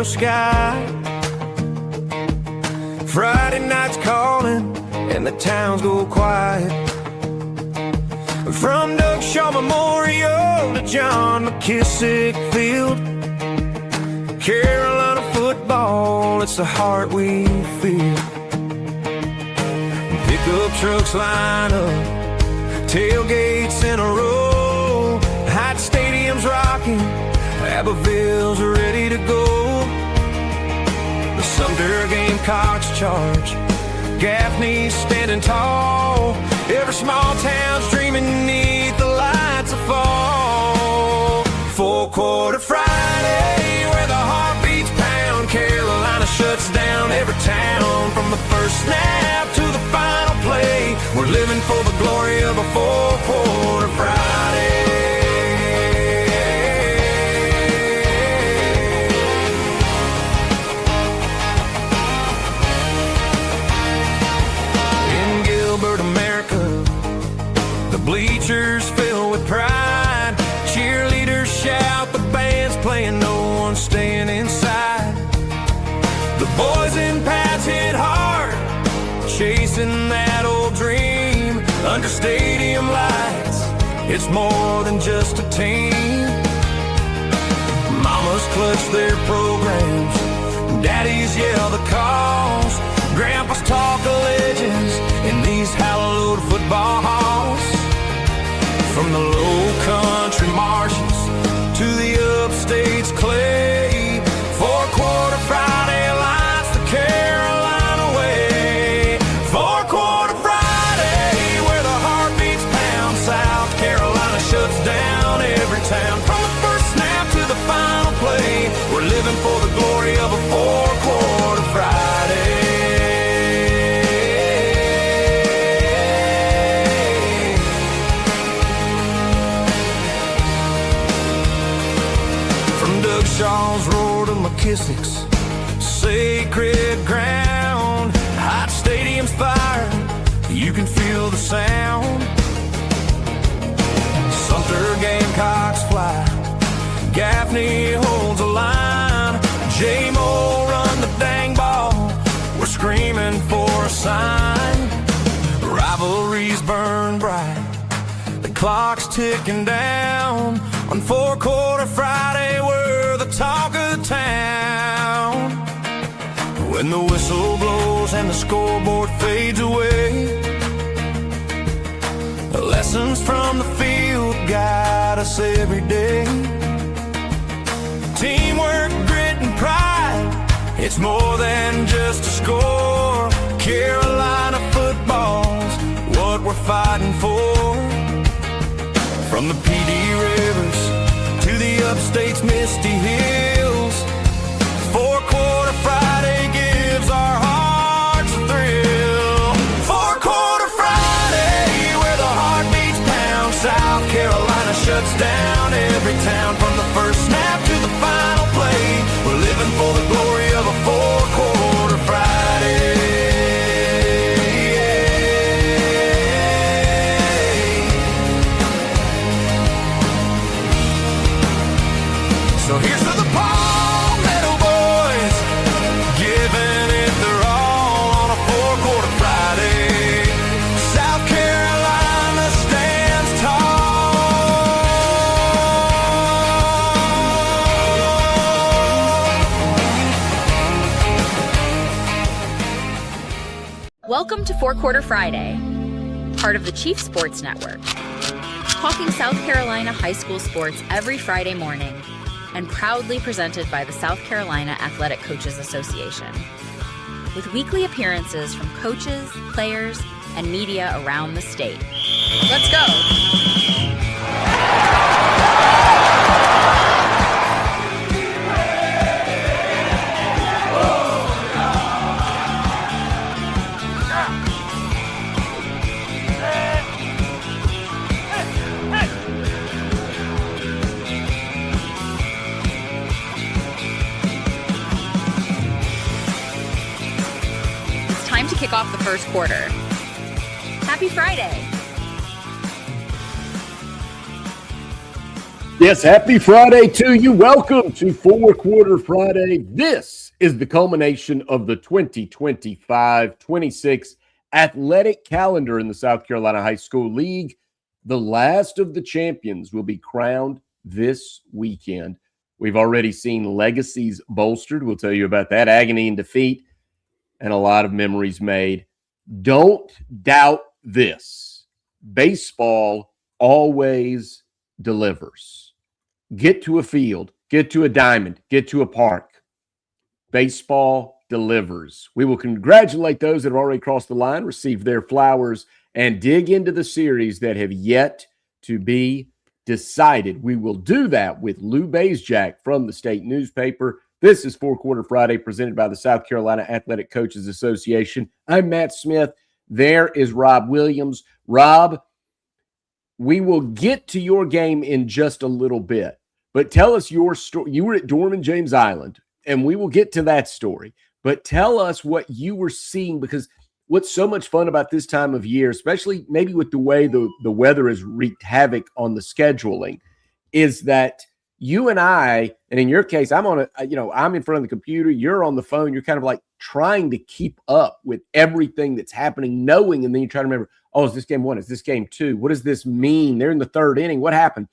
meadow sky. Friday night's calling and the towns go quiet. From Doug Shaw Memorial to John McKissick Field, Carolina football, it's the heart we feel. Pickup trucks line up, tailgates in a row, hot stadiums rocking, Abbeville's ready to go. The Sumter Gamecocks charge, Gaffney's standing tall, every small town's dreaming neath the lights of fall. Four-quarter Friday, where the heart beats pound, Carolina shuts down every town. From the first snap to the final play, we're living for the glory of a four-quarter Friday. In Gilbert, America, the bleachers fill with pride. Cheerleaders shout, the band's playing, no one's staying inside. The boys in pads hit hard, chasing that old dream. Under stadium lights, it's more than just a team. Mamas clutch their programs, daddies yell the calls, grandpas talk of legends in these hallowed football halls. From the low country marshes to the upstate's clay, four-quarter Friday lights the Carolina way. Four-quarter Friday, where the heart beats pound, South Carolina shuts down every town. From the first snap to the final play, we're living for the glory of a four-quarter Friday. Shaw's roar to McKissick's sacred ground. Hot stadiums fire, you can feel the sound. Sumter Gamecocks fly, Gaffney holds a line, J-Mo run the dang ball, we're screaming for a sign. Rivalries burn bright, the clock's ticking down. On four-quarter Friday, we're the talk of the town. When the whistle blows and the scoreboard fades away, the lessons from the field guide us every day. Teamwork, grit, and pride, it's more than just a score. Carolina football's what we're fighting for. From the PD rivers to the upstate's misty hills, four-quarter Friday gives our hearts a thrill. Four-quarter Friday, where the heart beats pound, South Carolina shuts down every town. From the first snap to the final play, we're living for the glory of a four-quarter Friday. So here's to the Palmetto boys, giving it their all on a four-quarter Friday. South Carolina stands tall. Welcome to Four-Quarter Friday, part of the Chief Sports Network. Talking South Carolina high school sports every Friday morning, and proudly presented by the South Carolina Athletic Coaches Association. With weekly appearances from coaches, players, and media around the state. Let's go! To kick off the first quarter. Happy Friday! Yes, happy Friday to you. Welcome to Four Quarter Friday. This is the culmination of the 2025-26 athletic calendar in the South Carolina High School League. The last of the champions will be crowned this weekend. We've already seen legacies bolstered. We'll tell you about that. Agony and defeat and a lot of memories made. Don't doubt this. Baseball always delivers. Get to a field, get to a diamond, get to a park. Baseball delivers. We will congratulate those that have already crossed the line, received their flowers, and dig into the series that have yet to be decided. We will do that with Lou Bezjak from the state newspaper. This is Four Quarter Friday, presented by the South Carolina Athletic Coaches Association. I'm Matt Smith. There is Rob Williams. Rob, we will get to your game in just a little bit. But tell us your story. You were at Dorman James Island, and we will get to that story. But tell us what you were seeing, because what's so much fun about this time of year, especially maybe with the way the weather has wreaked havoc on the scheduling, is that you and I, and in your case, I'm in front of the computer, you're on the phone, you're kind of like trying to keep up with everything that's happening, knowing, and then you try to remember, oh, is this game one? Is this game two? What does this mean? They're in the third inning. What happened?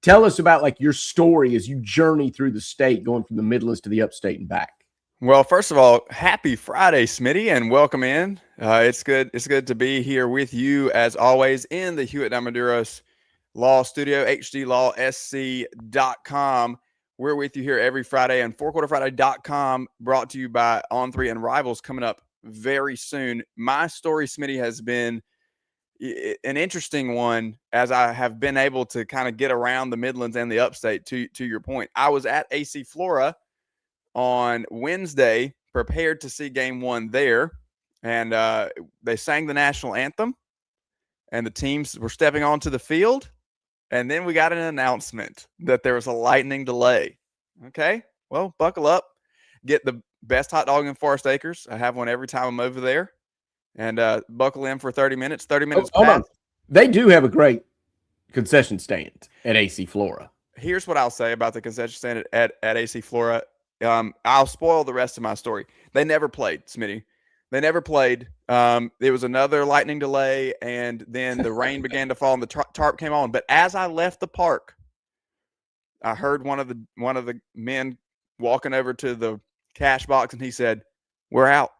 Tell us about like your story as you journey through the state, going from the Midlands to the upstate and back. Well, first of all, happy Friday, Smitty, and welcome in. It's good to be here with you as always in the Hewitt Damaduros Law Studio, hdlawsc.com. We're with you here every Friday, and fourquarterfriday.com, brought to you by On3 and Rivals, coming up very soon. My story, Smitty, has been an interesting one, as I have been able to kind of get around the Midlands and the upstate. To your point, I was at AC Flora on Wednesday, prepared to see game one there, and they sang the national anthem, and the teams were stepping onto the field, and then we got an announcement that there was a lightning delay. Okay, well, buckle up, get the best hot dog in Forest Acres. I have one every time I'm over there. And buckle in for 30 minutes. 30 minutes Hold on. past. They do have a great concession stand at AC Flora. Here's what I'll say about the concession stand at AC Flora. I'll spoil the rest of my story. They never played, Smitty. They never played. There was another lightning delay, and then the rain began to fall, and the tarp came on. But as I left the park, I heard one of the men walking over to the cash box, and he said, "We're out.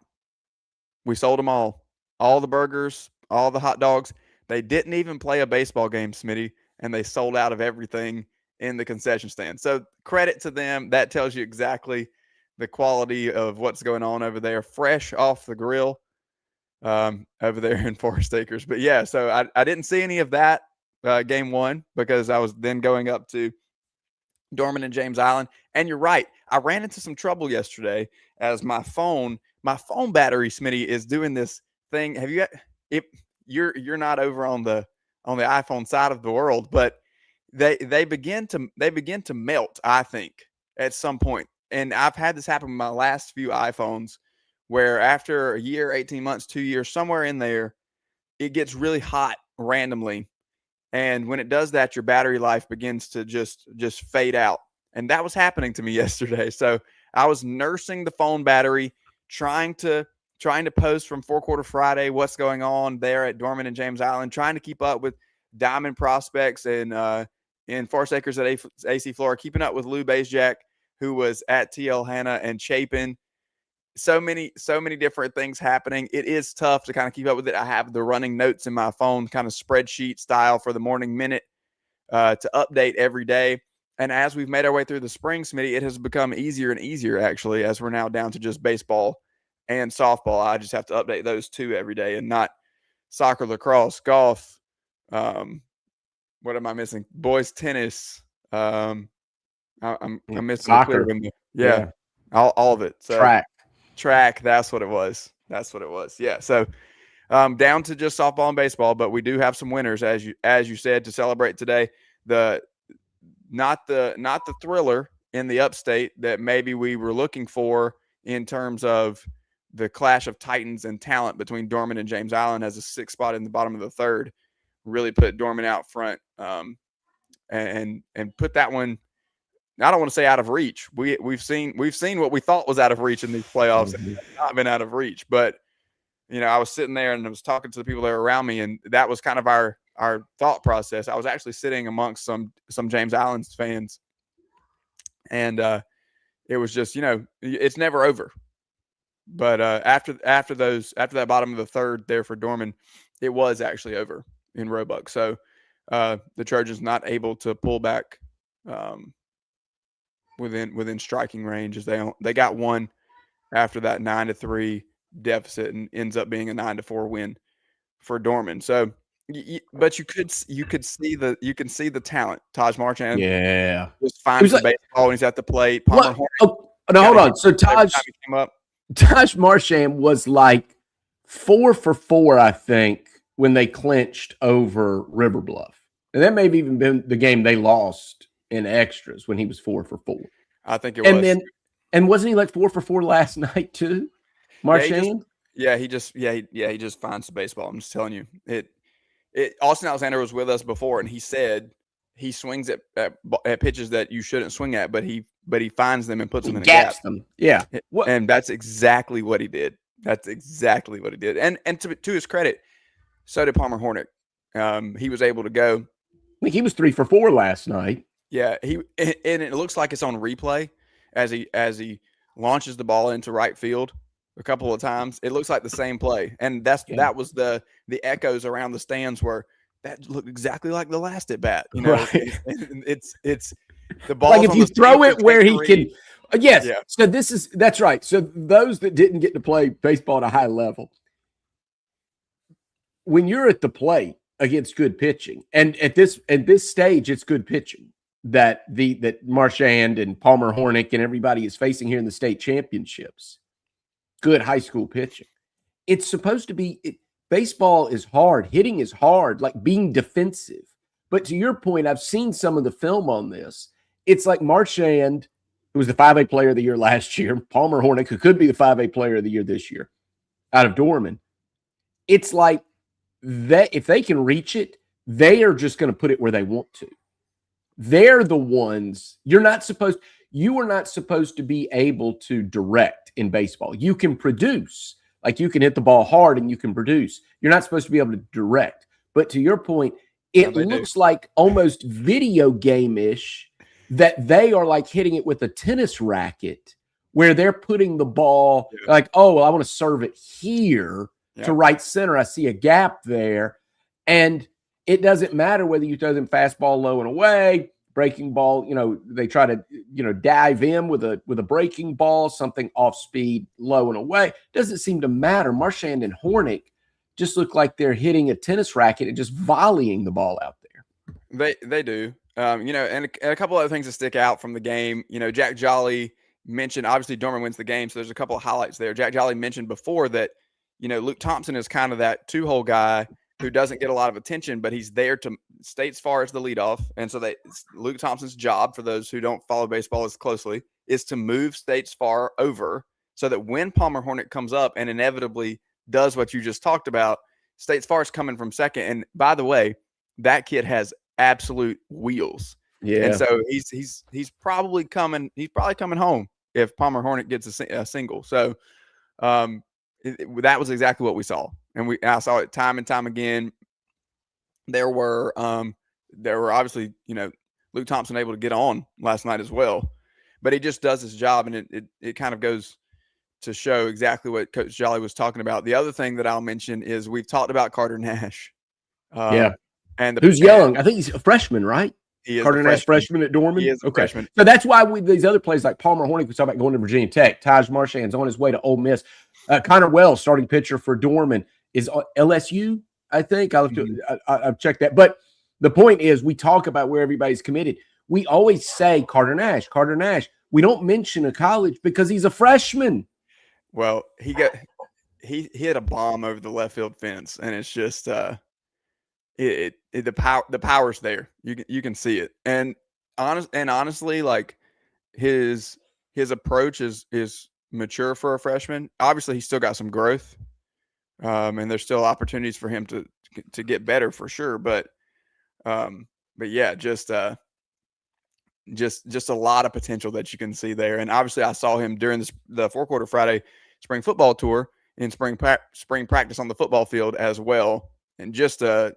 We sold them all the burgers, all the hot dogs." They didn't even play a baseball game, Smitty, and they sold out of everything in the concession stand. So credit to them. That tells you exactly the quality of what's going on over there, fresh off the grill over there in Forest Acres. But yeah, so I didn't see any of that game one, because I was then going up to Dorman and James Island. And you're right, I ran into some trouble yesterday as my phone battery, Smitty, is doing this thing. Have you got if you're not over on the iPhone side of the world, but they begin to melt, I think, at some point. And I've had this happen with my last few iPhones, where after a year, 18 months, 2 years, somewhere in there, it gets really hot randomly. And when it does that, your battery life begins to just fade out. And that was happening to me yesterday. So I was nursing the phone battery, trying to post from Four Quarter Friday what's going on there at Dorman and James Island, trying to keep up with diamond prospects and in Forest Acres at AC Flora, keeping up with Lou Bezjak, who was at TL Hanna and Chapin. So many different things happening. It is tough to kind of keep up with it. I have the running notes in my phone, kind of spreadsheet style, for the Morning Minute to update every day. And as we've made our way through the spring, Smitty, it has become easier and easier, actually, as we're now down to just baseball and softball. I just have to update those two every day, and not soccer, lacrosse, golf. What am I missing? Boys tennis. I'm missing Soccer. Yeah. All of it. So Track. That's what it was. Yeah. So down to just softball and baseball, but we do have some winners, as you said, to celebrate today. Not the thriller in the upstate that maybe we were looking for in terms of the clash of titans and talent between Dorman and James Island, as a 6th spot in the bottom of the third really put Dorman out front. and put that one. I don't want to say out of reach. We've seen what we thought was out of reach in these playoffs. Mhm. It's not been out of reach, but I was sitting there and I was talking to the people that were around me, and that was kind of our thought process. I was actually sitting amongst some James Allen's fans, and it was just it's never over. But after that bottom of the third there for Dorman, it was actually over in Roebuck. So the Trojans not able to pull back within striking range, as they got one after that 9-3 deficit, and ends up being a 9-4 win for Dorman. So, but you can see the talent. Taj Marchand, Yeah. just finds the baseball when he's at the plate. Palmer Hornet, no, hold on. So every time he came up. Taj Marchand was like 4 for 4, I think, when they clinched over River Bluff, and that may have even been the game they lost in extras when he was 4 for 4. I think it was. And wasn't he like 4 for 4 last night too, Marchand? He just finds the baseball. I'm just telling you, Austin Alexander was with us before, and he said he swings at pitches that you shouldn't swing at, but he finds them and puts them in a gap. Them. Yeah. And that's exactly what he did. And to his credit, so did Palmer Hornet. He was able to go. I think he was 3 for 4 last night. Yeah, and it looks like it's on replay as he launches the ball into right field a couple of times. It looks like the same play, and that was the echoes around the stands where that looked exactly like the last at bat. Right. It's the ball. Like if you throw it where he can. Yes. Yeah. So that's right. So those that didn't get to play baseball at a high level, when you're at the plate against good pitching, and at this stage, it's good pitching that Marchand and Palmer Hornick and everybody is facing here in the state championships. Good high school pitching. It's supposed to be baseball is hard. Hitting is hard, like being defensive. But to your point, I've seen some of the film on this. It's like Marchand, who was the 5A player of the year last year, Palmer Hornick, who could be the 5A player of the year this year, out of Dorman. It's like that if they can reach it, they are just going to put it where they want to. They're the ones you are not supposed to be able to direct in baseball. You can produce, like you can hit the ball hard and you can produce. You're not supposed to be able to direct. But to your point, it looks like almost video game-ish that they are like hitting it with a tennis racket where they're putting the ball like, oh, well, I want to serve it here to right center. I see a gap there. And it doesn't matter whether you throw them fastball low and away, breaking ball, they try to, dive in with a breaking ball, something off speed, low and away. Doesn't seem to matter. Marchand and Hornick just look like they're hitting a tennis racket and just volleying the ball out there. They do. And a couple other things that stick out from the game. Jack Jolly mentioned, obviously Dorman wins the game, so there's a couple of highlights there. Jack Jolly mentioned before that, Luke Thompson is kind of that two-hole guy who doesn't get a lot of attention, but he's there to States Far as the leadoff. And so Luke Thompson's job, for those who don't follow baseball as closely, is to move States Far over so that when Palmer Hornet comes up and inevitably does what you just talked about, States Far is coming from second. And by the way, that kid has absolute wheels. Yeah. And so he's probably coming home if Palmer Hornet gets a single. So that was exactly what we saw. And I saw it time and time again. There were obviously, Luke Thompson able to get on last night as well, but he just does his job, and it kind of goes to show exactly what Coach Jolly was talking about. The other thing that I'll mention is we've talked about Carter Nash. And who's young? I think he's a freshman, right? He is Carter Nash, freshman at Dorman. He is a freshman. So that's why these other players like Palmer Hornick, we talk about going to Virginia Tech. Taj Marchand's on his way to Ole Miss. Connor Wells, starting pitcher for Dorman, is on LSU. I think I've checked that. But the point is, we talk about where everybody's committed. We always say Carter Nash. We don't mention a college because he's a freshman. Well, he hit a bomb over the left field fence, and it's just the power's there. You can see it, and honestly, like his approach is mature for a freshman. Obviously, he's still got some growth, and there's still opportunities for him to get better for sure. But yeah, just a lot of potential that you can see there. And obviously, I saw him during the 4-quarter Friday spring football tour in spring practice on the football field as well, and just an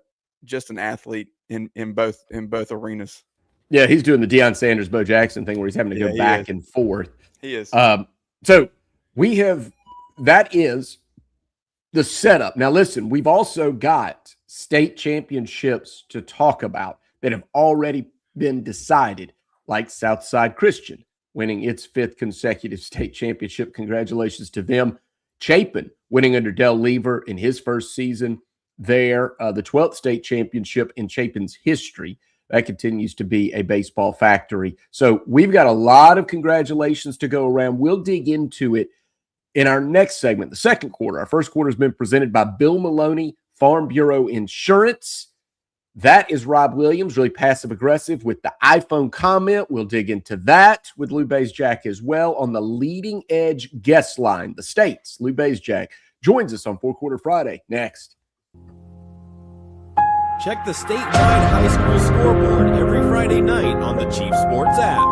athlete in both arenas. Yeah, he's doing the Deion Sanders, Bo Jackson thing where he's having to go back and forth. He is. So that is the setup. Now, listen, we've also got state championships to talk about that have already been decided, like Southside Christian winning its 5th consecutive state championship. Congratulations to them. Chapin winning under Del Lever in his first season there, the 12th state championship in Chapin's history. That continues to be a baseball factory. So we've got a lot of congratulations to go around. We'll dig into it in our next segment, the second quarter. Our first quarter has been presented by Bill Maloney, Farm Bureau Insurance. That is Rob Williams, really passive-aggressive with the iPhone comment. We'll dig into that with Lou Bezjak as well on the Leading Edge guest line. The States, Lou Bezjak, joins us on 4-Quarter Friday. Next. Check the statewide high school scoreboard every Friday night on the Chief Sports app.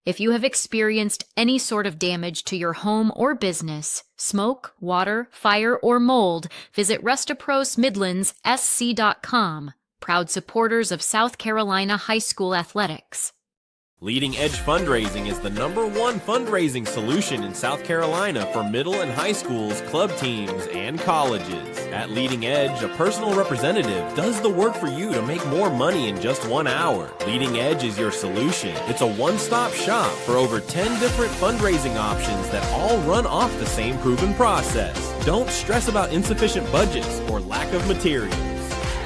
If you have experienced any sort of damage to your home or business, smoke, water, fire, or mold, visit RestaProsMidlandsSC.com, proud supporters of South Carolina high school athletics. Leading Edge Fundraising is the #1 fundraising solution in South Carolina for middle and high schools, club teams, and colleges. At Leading Edge, a personal representative does the work for you to make more money in just 1 hour. Leading Edge is your solution. It's a one-stop shop for over 10 different fundraising options that all run off the same proven process. Don't stress about insufficient budgets or lack of materials.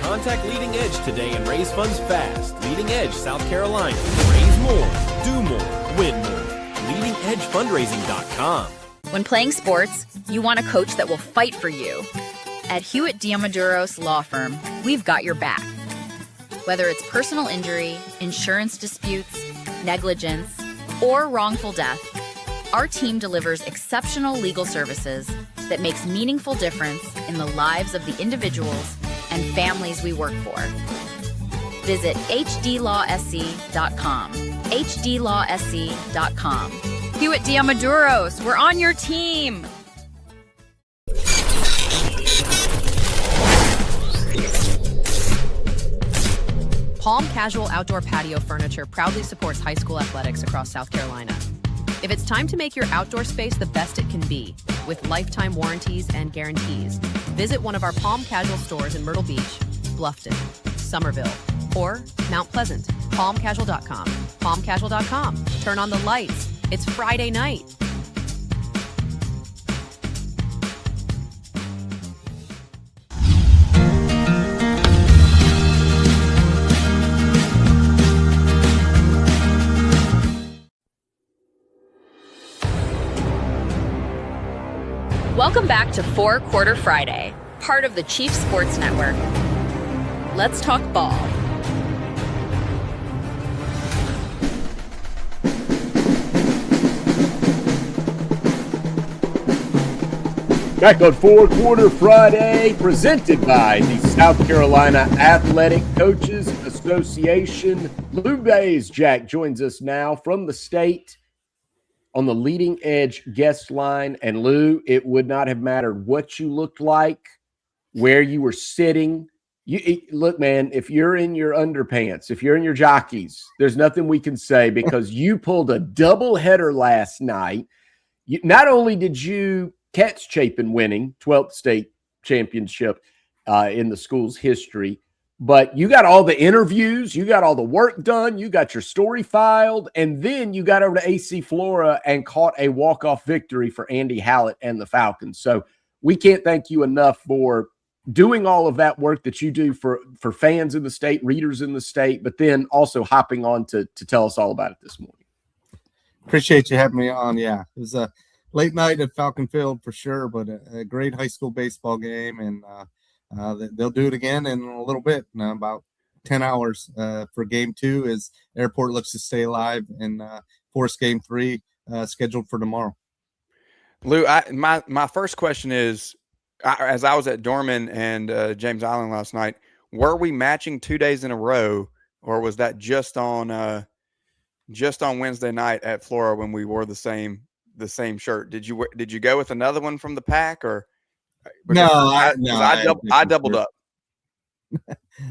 Contact Leading Edge today and raise funds fast. Leading Edge, South Carolina. Raise more, do more, win more. LeadingEdgeFundraising.com. When playing sports, you want a coach that will fight for you. At Hewitt Diamaduros Law Firm, we've got your back. Whether it's personal injury, insurance disputes, negligence, or wrongful death, our team delivers exceptional legal services that makes meaningful difference in the lives of the individuals and families we work for. Visit hdlawsc.com. hdlawsc.com. Hewitt Diamaduros, we're on your team. Palm Casual Outdoor Patio Furniture proudly supports high school athletics across South Carolina. If it's time to make your outdoor space the best it can be, with lifetime warranties and guarantees, visit one of our Palm Casual stores in Myrtle Beach, Bluffton, Somerville, or Mount Pleasant. PalmCasual.com. PalmCasual.com. Turn on the lights. It's Friday night. Welcome back to 4-Quarter Friday, part of the Chief Sports Network. Let's talk ball. Back on 4-Quarter Friday, presented by the South Carolina Athletic Coaches Association. Lou Bezjak joins us now from the state on the Leading Edge guest line. And Lou, it would not have mattered what you looked like, where you were sitting. Look, man, if you're in your underpants, if you're in your jockeys, there's nothing we can say because you pulled a double header last night. Not only did you catch Chapin winning 12th state championship in the school's history, but you got all the interviews, you got all the work done, you got your story filed, and then you got over to AC Flora and caught a walk-off victory for Andy Hallett and the Falcons. So we can't thank you enough for doing all of that work that you do for fans in the state, readers in the state, but then also hopping on to tell us all about it this morning. Appreciate you having me on. Yeah, it was a late night at Falcon Field for sure, but a great high school baseball game, and they'll do it again in a little bit, about 10 hours for game 2 as Airport looks to stay alive and force game 3 scheduled for tomorrow. Lou, my first question is, as I was at Dorman and James Island last night, were we matching 2 days in a row, or was that just on Wednesday night at Flora when we wore the same shirt? Did you go with another one from the pack, or No, I doubled up.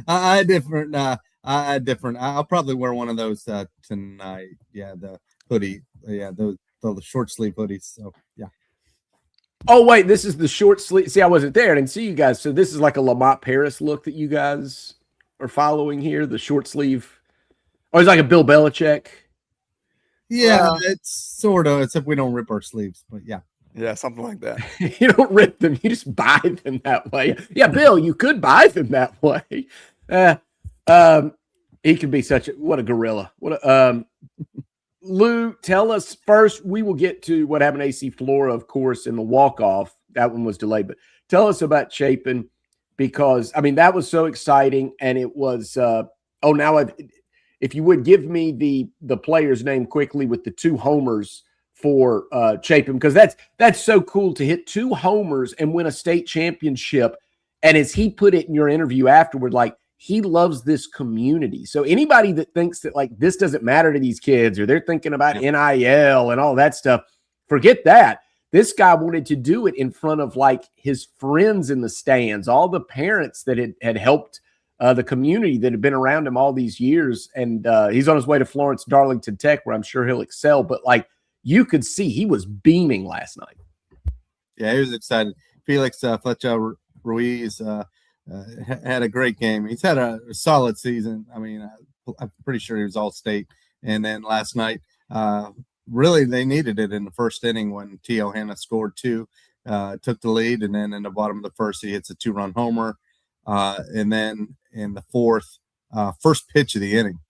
I different. I different. I'll probably wear one of those tonight. Yeah, the hoodie. Yeah, the short sleeve hoodies. So yeah. Oh wait, this is the short sleeve. See, I wasn't there. I didn't see you guys. So this is like a Lamont Paris look that you guys are following here. The short sleeve. Oh, it's like a Bill Belichick. Yeah, it's sort of. Except we don't rip our sleeves, but yeah. Yeah, something like that. You don't rip them. You just buy them that way. Yeah, Bill, you could buy them that way. He could be what a gorilla. Lou, tell us first. We will get to what happened to AC Flora, of course, in the walk-off. That one was delayed. But tell us about Chapin, because, I mean, that was so exciting. And it was if you would give me the player's name quickly with the 2 homers for Chapin, because that's so cool to hit 2 homers and win a state championship. And as he put it in your interview afterward, like, he loves this community. So anybody that thinks that like this doesn't matter to these kids, or they're thinking about NIL and all that stuff, forget that. This guy wanted to do it in front of like his friends in the stands, all the parents that had helped the community that had been around him all these years. And he's on his way to Florence Darlington Tech, where I'm sure he'll excel. But like, you could see he was beaming last night. Yeah, he was excited. Felix Fletcher Ruiz had a great game. He's had a solid season. I mean, I'm pretty sure he was all state. And then last night, really they needed it in the first inning when T.O. Hanna scored 2, took the lead. And then in the bottom of the first, he hits a 2-run homer. And then in the fourth, first pitch of the inning,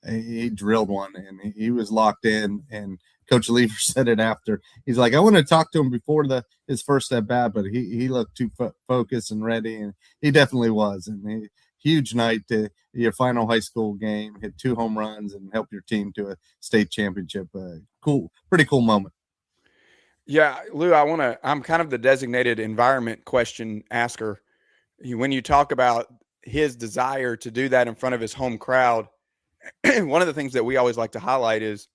he drilled one, and he was locked in. And Coach Lever said it after. He's like, I want to talk to him before his first at bat, but he looked too focused and ready, and he definitely was. And huge night to your final high school game, hit 2 home runs, and help your team to a state championship. Pretty cool moment. Yeah, Lou, I'm kind of the designated environment question asker. When you talk about his desire to do that in front of his home crowd, one of the things that we always like to highlight is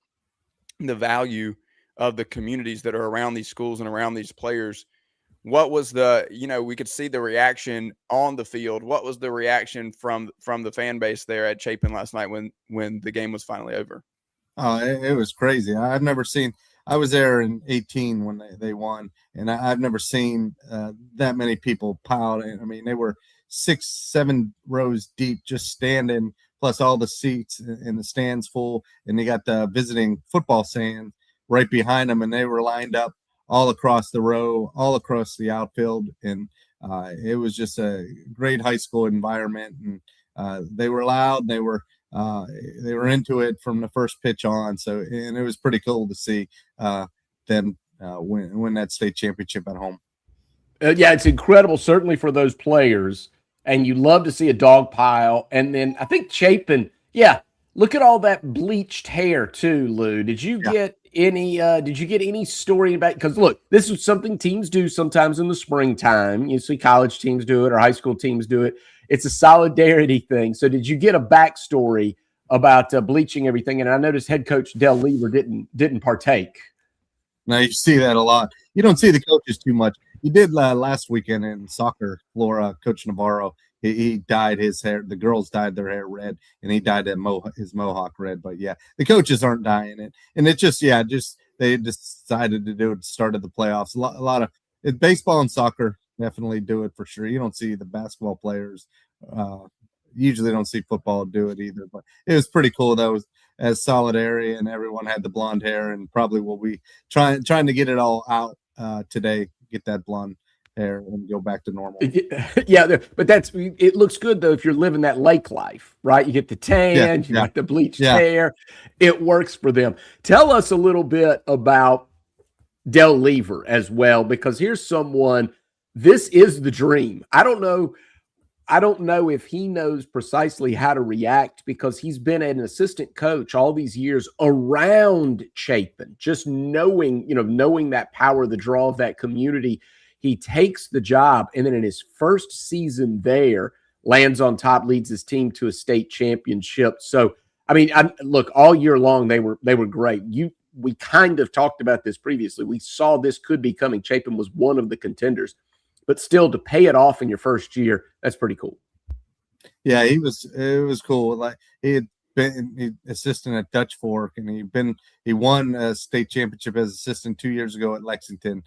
the value of the communities that are around these schools and around these players. What was we could see the reaction on the field. What was the reaction from the fan base there at Chapin last night when the game was finally over? Oh, it was crazy. I've never seen. I was there in 2018 when they won, and I've never seen that many people piled in. I mean, they were 6-7 rows deep, just standing, plus all the seats in the stands full, and they got the visiting football stand right behind them, and they were lined up all across the row, all across the outfield, and it was just a great high school environment, and they were loud. They were into it from the first pitch on. So, and it was pretty cool to see them win that state championship at home. Yeah, it's incredible, certainly for those players. And you love to see a dog pile. And then I think Chapin, look at all that bleached hair too, Lou. Did you get any story about, because look, this is something teams do sometimes in the springtime. You see college teams do it or high school teams do it. It's a solidarity thing. So did you get a backstory about bleaching everything? And I noticed head coach Del Lever didn't partake. Now you see that a lot. You don't see the coaches too much. He did last weekend in soccer. Flora, Coach Navarro, he dyed his hair. The girls dyed their hair red, and he dyed his mohawk red. But yeah, the coaches aren't dyeing it, and it just they decided to do it at the start of the playoffs. A lot of baseball and soccer definitely do it for sure. You don't see the basketball players. Usually don't see football do it either. But it was pretty cool. That was as solidarity, and everyone had the blonde hair, and probably will be trying to get it all out today. Get that blonde hair and go back to normal. Yeah, but it looks good though if you're living that lake life, right? You get the tan, you got the bleached hair. It works for them. Tell us a little bit about Del Lever as well, because here's someone. This is the dream. I don't know if he knows precisely how to react, because he's been an assistant coach all these years around Chapin, just knowing that power, the draw of that community. He takes the job, and then in his first season there, lands on top, leads his team to a state championship. So, I mean, look, all year long they were great. We kind of talked about this previously. We saw this could be coming. Chapin was one of the contenders, but still to pay it off in your first year, that's pretty cool. Yeah, it was cool. Like he had been assistant at Dutch Fork, and he won a state championship as assistant 2 years ago at Lexington.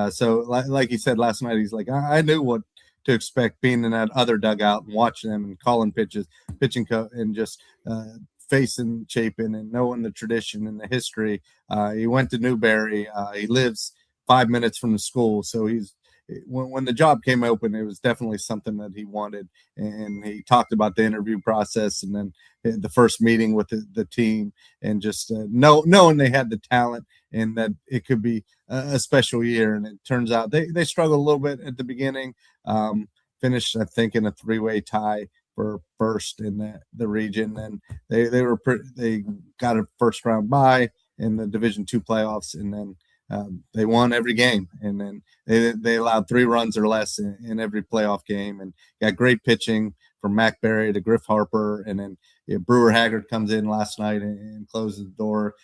So like he said last night, he's like, I knew what to expect being in that other dugout and watching them and calling pitching and just facing Chapin and knowing the tradition and the history. He went to Newberry. He lives 5 minutes from the school, so when the job came open, it was definitely something that he wanted. And he talked about the interview process and then the first meeting with the team, and just knowing they had the talent and that it could be a special year. And it turns out they struggled a little bit at the beginning, finished, I think, in a 3-way tie for first in the region. And they got a first round bye in the Division II playoffs, and then they won every game, and then they allowed 3 runs or less in every playoff game, and got great pitching from Mac Berry to Griff Harper, and then Brewer Haggard comes in last night and closes the door.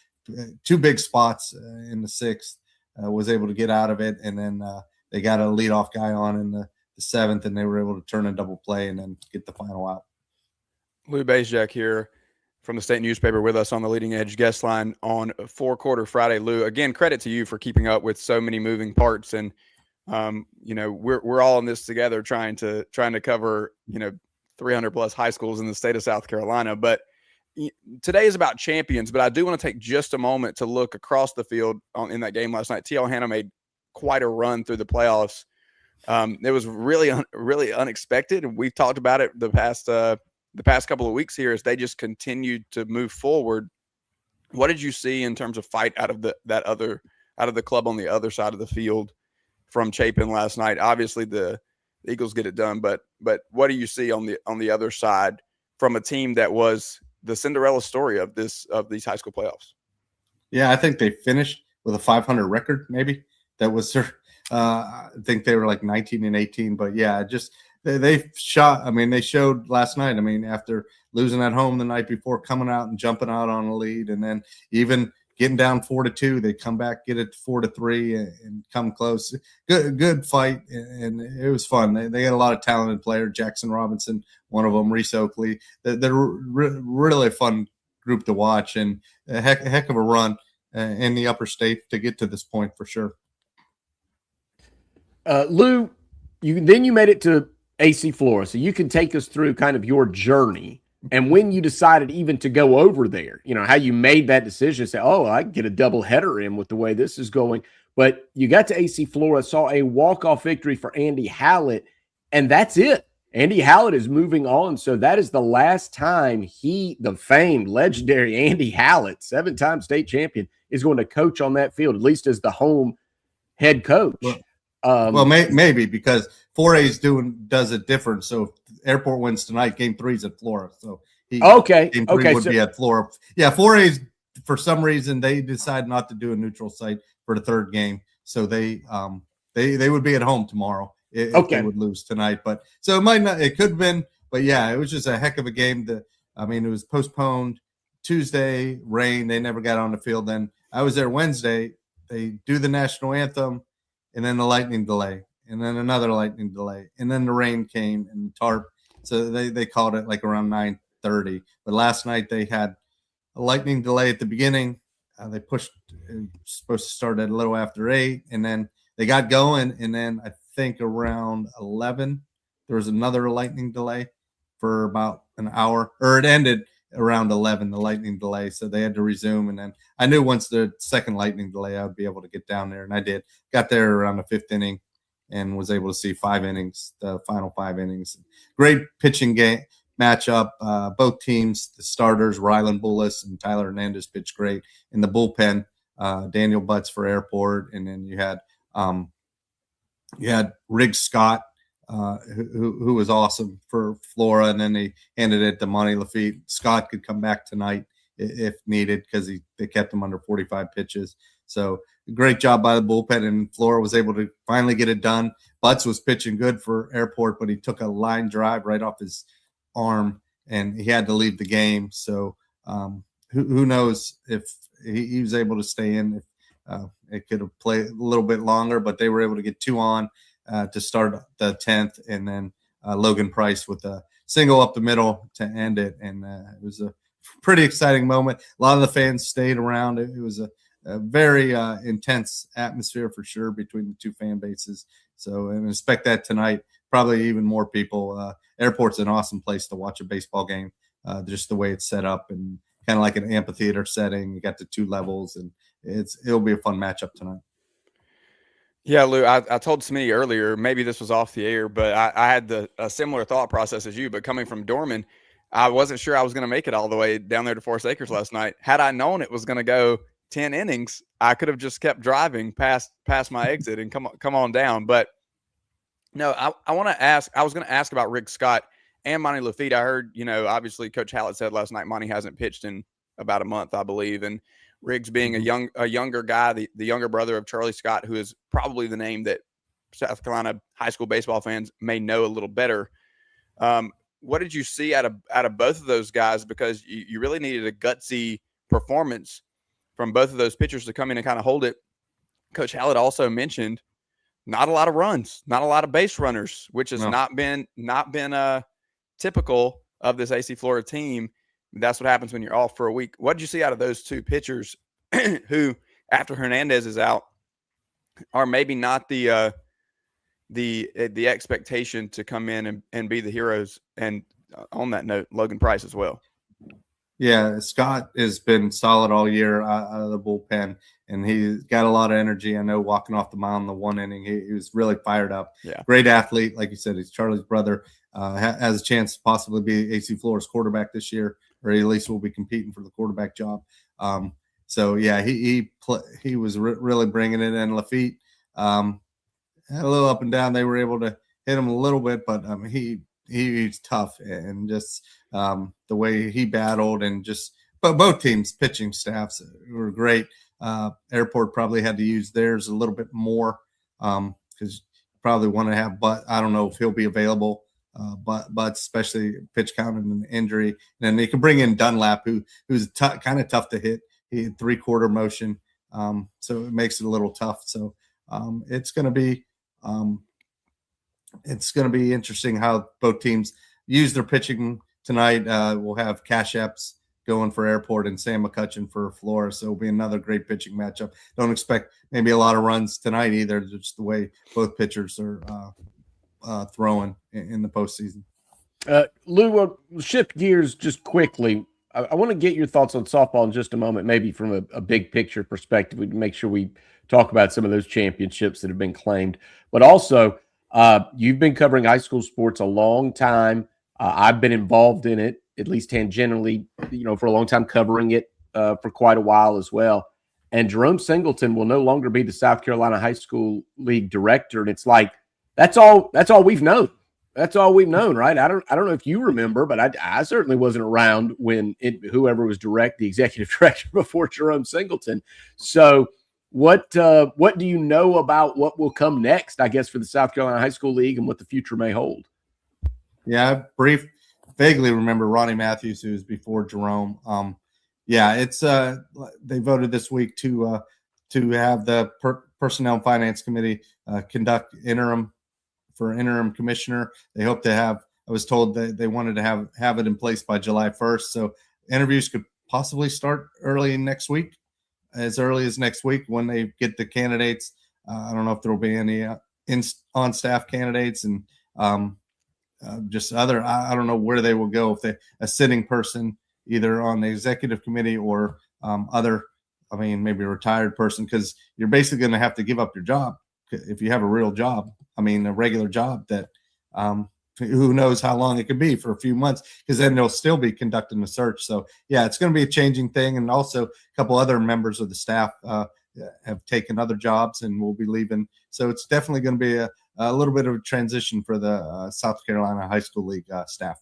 2 big spots in the 6th, was able to get out of it, and then they got a leadoff guy on in the 7th, and they were able to turn a double play and then get the final out. Lou Bezjak here from the state newspaper with us on the Leading Edge guest line on 4-Quarter Friday. Lou, again, credit to you for keeping up with so many moving parts. And, we're all in this together trying to cover, 300 plus high schools in the state of South Carolina. But today is about champions, but I do want to take just a moment to look across the field in that game last night. T.L. Hanna made quite a run through the playoffs. It was really unexpected. And we've talked about it the past couple of weeks here as they just continued to move forward. What did you see in terms of fight out of the club on the other side of the field from Chapin last night? Obviously the Eagles get it done, but what do you see on the other side from a team that was the Cinderella story of these high school playoffs? Yeah, I think they finished with a 500 record. Maybe that was their. I think they were like 19-18, but yeah, just they shot. I mean, they showed last night. I mean, after losing at home the night before, coming out and jumping out on a lead, and then even getting down 4-2, they come back, get it 4-3, and come close. Good fight, and it was fun. They had a lot of talented players. Jackson Robinson, one of them, Reese Oakley. They're really a fun group to watch, and a heck of a run in the upper state to get to this point for sure. Lou, you made it to AC Flora, so you can take us through kind of your journey and when you decided even to go over there, how you made that decision, say, oh, I can get a double header in with the way this is going. But you got to AC Flora, saw a walk-off victory for Andy Hallett, and that's it. Andy Hallett is moving on. So that is the last time the famed, legendary Andy Hallett, 7-time state champion, is going to coach on that field, at least as the home head coach. Maybe because 4A's does it different. So if Airport wins tonight, game 3's at Flora. So game 3 would be at Flora. Yeah, 4A's, for some reason, they decide not to do a neutral site for the 3rd game. So they would be at home tomorrow if they would lose tonight. But so it could have been, but yeah, it was just a heck of a game. It was postponed Tuesday, rain. They never got on the field. Then I was there Wednesday. They do the national anthem, and then the lightning delay, and then another lightning delay, and then the rain came and the tarp. So they called it like around 9:30. But last night they had a lightning delay at the beginning. They pushed, it was supposed to start at a little after 8, and then they got going. And then I think around 11, there was another lightning delay for about an hour, or it ended around 11, the lightning delay. So they had to resume. And then I knew once the second lightning delay, I would be able to get down there. And I did. Got there around the 5th inning and was able to see 5 innings, the final 5 innings. Great pitching game matchup. Both teams, the starters, Rylan Bullis and Tyler Hernandez, pitched great. In the bullpen, Daniel Butts for Airport. And then you had Riggs Scott, who was awesome for Flora, and then they handed it to Monty Lafitte. Scott could come back tonight if needed, because they kept him under 45 pitches. So great job by the bullpen, and Flora was able to finally get it done. Butts was pitching good for Airport, but he took a line drive right off his arm, and he had to leave the game. So who knows if he was able to stay in. It could have played a little bit longer, but they were able to get 2 on to start the 10th, and then Logan Price with a single up the middle to end it. And it was a pretty exciting moment. A lot of the fans stayed around. It was a very intense atmosphere for sure between the two fan bases. So, and expect that tonight, probably even more people. Airport's an awesome place to watch a baseball game, just the way it's set up, and kind of like an amphitheater setting. You got the 2 levels, and it'll be a fun matchup tonight. Yeah, Lou, I told Smitty earlier, maybe this was off the air, but I had a similar thought process as you. But coming from Dorman, I wasn't sure I was going to make it all the way down there to Forest Acres last night. Had I known it was going to go 10 innings, I could have just kept driving past my exit and come on down. But no, I want to ask. I was going to ask about Rick Scott and Monty Lafitte. I heard, obviously Coach Hallett said last night Monty hasn't pitched in about a month, I believe, and Riggs being a younger guy, the younger brother of Charlie Scott, who is probably the name that South Carolina high school baseball fans may know a little better. What did you see out of both of those guys? Because you really needed a gutsy performance from both of those pitchers to come in and kind of hold it. Coach Hallett also mentioned not a lot of runs, not a lot of base runners, which has not been typical of this AC Florida team. That's what happens when you're off for a week. What did you see out of those two pitchers who, after Hernandez is out, are maybe not the expectation to come in and be the heroes? And on that note, Logan Price as well. Yeah, Scott has been solid all year out of the bullpen, and he's got a lot of energy. I know walking off the mound in the 1 inning, he was really fired up. Yeah, great athlete. Like you said, he's Charlie's brother. Has a chance to possibly be AC Florida's quarterback this year, or at least will be competing for the quarterback job. So yeah, he was really bringing it in. Lafitte had a little up and down. They were able to hit him a little bit, but he's tough, and just the way he battled, and but both teams' pitching staffs were great. Airport probably had to use theirs a little bit more because probably want to have, but I don't know if he'll be available. But especially pitch count and an injury, and they can bring in Dunlap, who's kind of tough to hit. He had 3/4 motion, so it makes it a little tough. So it's going to be interesting how both teams use their pitching tonight. We'll have Cash Epps going for Airport and Sam McCutcheon for Flora, so it'll be another great pitching matchup. Don't expect maybe a lot of runs tonight either, just the way both pitchers are throwing in the postseason. Lou, we'll shift gears just quickly. I want to get your thoughts on softball in just a moment, maybe from a big picture perspective. We make sure we talk about some of those championships that have been claimed. But also, you've been covering high school sports a long time. I've been involved in it, at least tangentially, for a long time, covering it for quite a while as well. And Jerome Singleton will no longer be the South Carolina High School League director. And it's like, that's all we've known. That's all we've known, right? I don't know if you remember, but I certainly wasn't around when whoever was the executive director before Jerome Singleton. So what do you know about what will come next, I guess, for the South Carolina High School League and what the future may hold? Yeah, vaguely remember Ronnie Matthews, who was before Jerome. It's they voted this week to have the Personnel and Finance Committee conduct interim commissioner. They hope to have, I was told that they wanted to have it in place by July 1st. So interviews could possibly start as early as next week when they get the candidates. I don't know if there will be any on-staff candidates, and just other, I don't know where they will go, if a sitting person either on the executive committee or maybe a retired person, because you're basically going to have to give up your job if you have a real job. A regular job that who knows how long it could be, for a few months, because then they'll still be conducting the search. So yeah, it's going to be a changing thing. And also a couple other members of the staff have taken other jobs and will be leaving. So it's definitely going to be a little bit of a transition for the South Carolina High School League staff.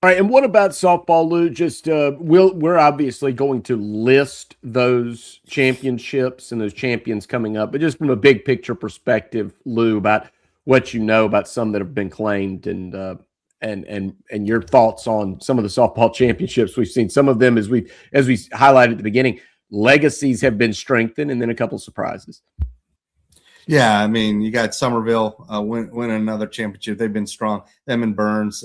All right, and what about softball, Lou? Just we're obviously going to list those championships and those champions coming up, but just from a big picture perspective, Lou, about what you know about some that have been claimed and your thoughts on some of the softball championships we've seen. Some of them, as we highlighted at the beginning, legacies have been strengthened, and then a couple surprises. Yeah, I mean, you got Somerville win another championship. They've been strong. Them and Burns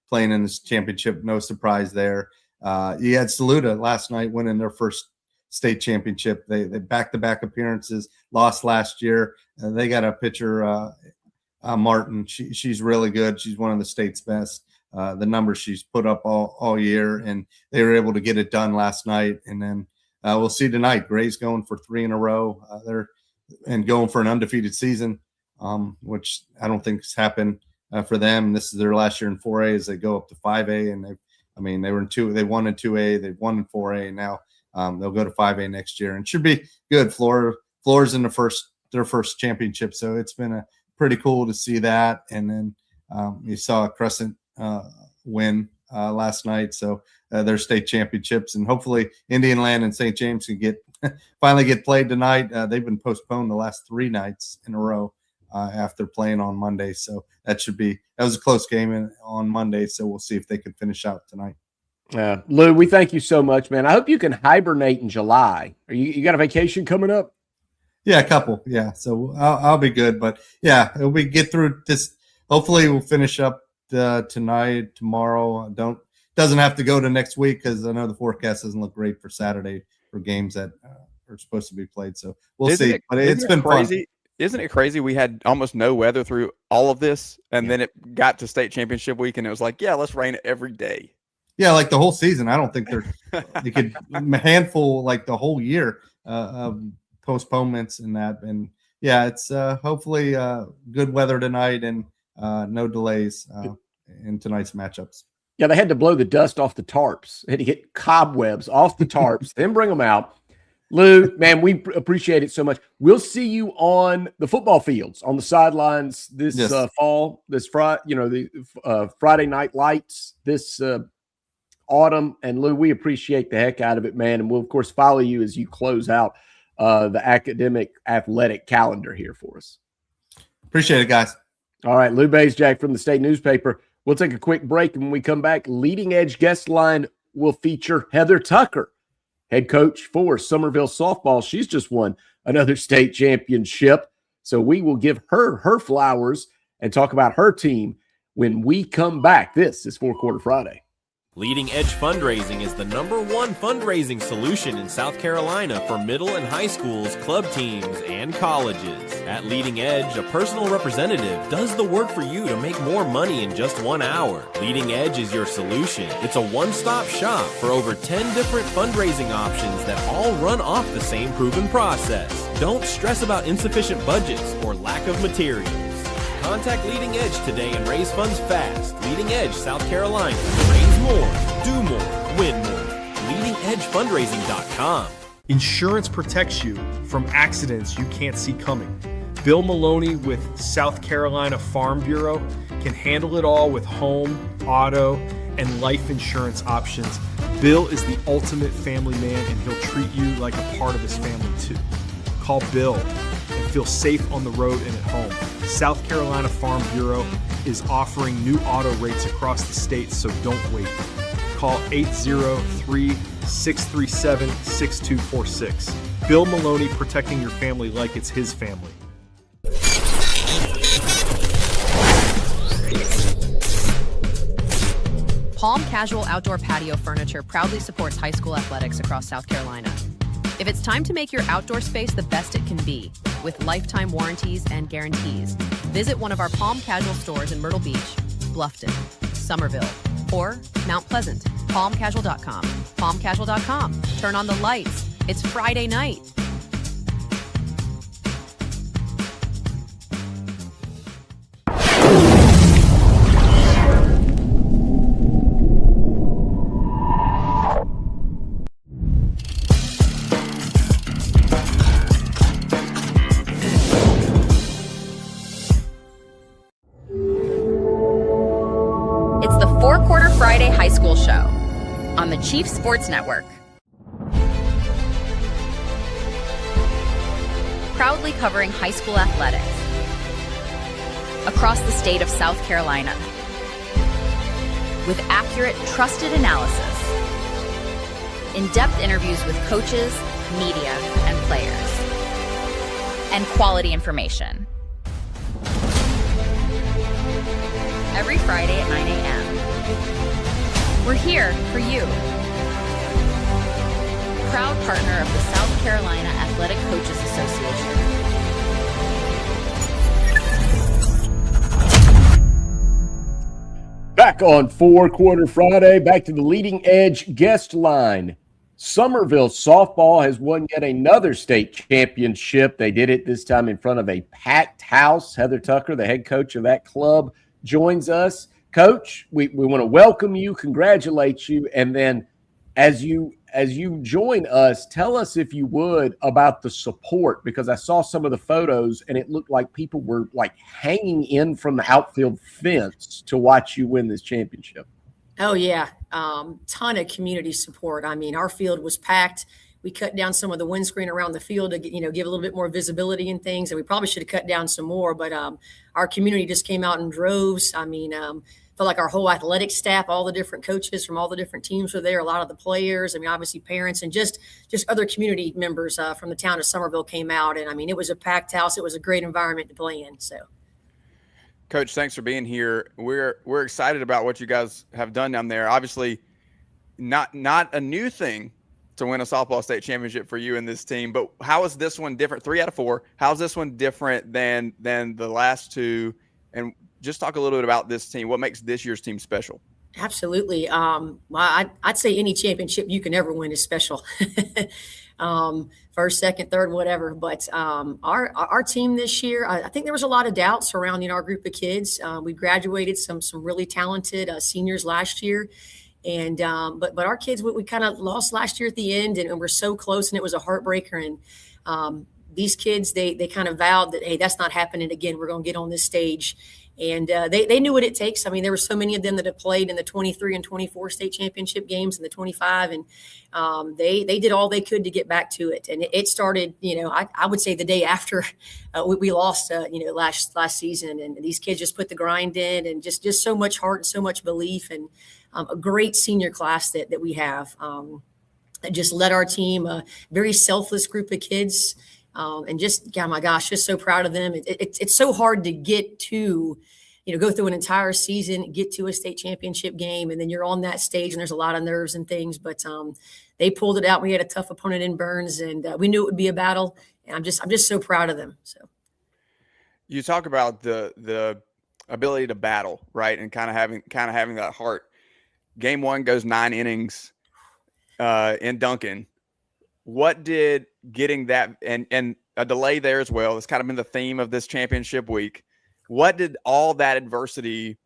playing in this championship, no surprise there. You had Saluda last night winning their first state championship. They back-to-back appearances, lost last year. They got a pitcher, Martin. She's really good. She's one of the state's best. The numbers she's put up all year, and they were able to get it done last night. And then we'll see tonight. Gray's going for 3 in a row. They're going for an undefeated season, which I don't think has happened for them. This is their last year in 4A as they go up to 5A, and they were in 2. They won in 2A, they won in 4A, and now they'll go to 5A next year, and should be good. Flora's in their first championship, so it's been pretty cool to see that. And then you saw Crescent win last night, so their state championships, and hopefully Indian Land and St. James can finally get played tonight. They've been postponed the last 3 nights in a row after playing on Monday, so that was a close game on Monday, so we'll see if they can finish out tonight. Lou, we thank you so much, man. I hope you can hibernate in July. You got a vacation coming up? Yeah, a couple. Yeah, so I'll be good, but yeah, we get through this. Hopefully, we'll finish up tonight, tomorrow. Doesn't have to go to next week because I know the forecast doesn't look great for Saturday for games that are supposed to be played. So we'll see. But it's been crazy. fun. Isn't it crazy? We had almost no weather through all of this, and then it got to state championship week, and it was like, yeah, let's rain it every day. Yeah, like the whole season. I don't think they could handful like the whole year of postponements and that. And yeah, it's hopefully good weather tonight and no delays in tonight's matchups. Yeah, they had to blow the dust off the tarps. They had to get cobwebs off the tarps, then bring them out. Lou, man, we appreciate it so much. We'll see you on the football fields, on the sidelines this fall, this Friday, the Friday night lights this autumn. And Lou, we appreciate the heck out of it, man. And we'll, of course, follow you as you close out the academic athletic calendar here for us. Appreciate it, guys. All right, Lou Bezjak from the State Newspaper. We'll take a quick break, and when we come back, Leading Edge guest line will feature Heather Tucker, head coach for Somerville softball. She's just won another state championship, so we will give her flowers and talk about her team when we come back. This is Four Quarter Friday. Leading Edge Fundraising is the #1 fundraising solution in South Carolina for middle and high schools, club teams, and colleges. At Leading Edge, a personal representative does the work for you to make more money in just 1 hour. Leading Edge is your solution. It's a one-stop shop for over 10 different fundraising options that all run off the same proven process. Don't stress about insufficient budgets or lack of materials. Contact Leading Edge today and raise funds fast. Leading Edge, South Carolina. Raise more, do more, win more. LeadingEdgeFundraising.com. Insurance protects you from accidents you can't see coming. Bill Maloney with South Carolina Farm Bureau can handle it all with home, auto, and life insurance options. Bill is the ultimate family man, and he'll treat you like a part of his family too. Call Bill and feel safe on the road and at home. South Carolina Farm Bureau is offering new auto rates across the state, so don't wait. Call 803-637-6246. Bill Maloney, protecting your family like it's his family. Palm Casual Outdoor Patio Furniture proudly supports high school athletics across South Carolina. If it's time to make your outdoor space the best it can be, with lifetime warranties and guarantees, visit one of our Palm Casual stores in Myrtle Beach, Bluffton, Somerville, or Mount Pleasant. PalmCasual.com. PalmCasual.com. Turn on the lights. It's Friday night. It's the Four Quarter Friday High Chief Sports Network. Proudly covering high school athletics across the state of South Carolina with accurate, trusted analysis, in-depth interviews with coaches, media, and players, and quality information. Every Friday at 9 a.m. We're here for you. Proud partner of the South Carolina Athletic Coaches Association. Back on Four Quarter Friday, back to the Leading Edge guest line. Somerville softball has won yet another state championship. They did it this time in front of a packed house. Heather Tucker, the head coach of that club, joins us. Coach, we want to welcome you, congratulate you, and then as you join us, tell us, if you would, about the support, because I saw some of the photos and it looked like people were like hanging in from the outfield fence to watch you win this championship. Oh, yeah. Ton of community support. I mean, our field was packed. We cut down some of the windscreen around the field to give a little bit more visibility and things. And we probably should have cut down some more, but our community just came out in droves. I mean, felt like our whole athletic staff, all the different coaches from all the different teams were there. A lot of the players, I mean, obviously parents and just other community members from the town of Somerville came out. And I mean, it was a packed house. It was a great environment to play in. So. Coach, thanks for being here. We're excited about what you guys have done down there. Obviously, not a new thing to win a softball state championship for you and this team, but how is this one different? 3 out of 4. How's this one different than the last two? And just talk a little bit about this team. What makes this year's team special? Absolutely. Well, I'd say any championship you can ever win is special. First, second, third, whatever. But our team this year, I think there was a lot of doubt surrounding our group of kids. We graduated some really talented seniors last year. And but our kids, we kind of lost last year at the end, and we're so close, and it was a heartbreaker. And these kids, they kind of vowed that, hey, that's not happening again. We're going to get on this stage. And they knew what it takes. I mean, there were so many of them that have played in the 23 and 24 state championship games and the 25, and they did all they could to get back to it. And it started, I would say the day after we lost, last season. And these kids just put the grind in, and just so much heart and so much belief, and a great senior class that we have that just led our team, a very selfless group of kids. And just, oh my gosh, just so proud of them. It's so hard to get to, go through an entire season, get to a state championship game, and then you're on that stage and there's a lot of nerves and things, but they pulled it out. We had a tough opponent in Burns, and we knew it would be a battle, and I'm just so proud of them. So you talk about the ability to battle, right? And kind of having that heart. Game 1 goes 9 innings in Duncan. What did getting that and a delay there as well, it's kind of been the theme of this championship week. What did all that adversity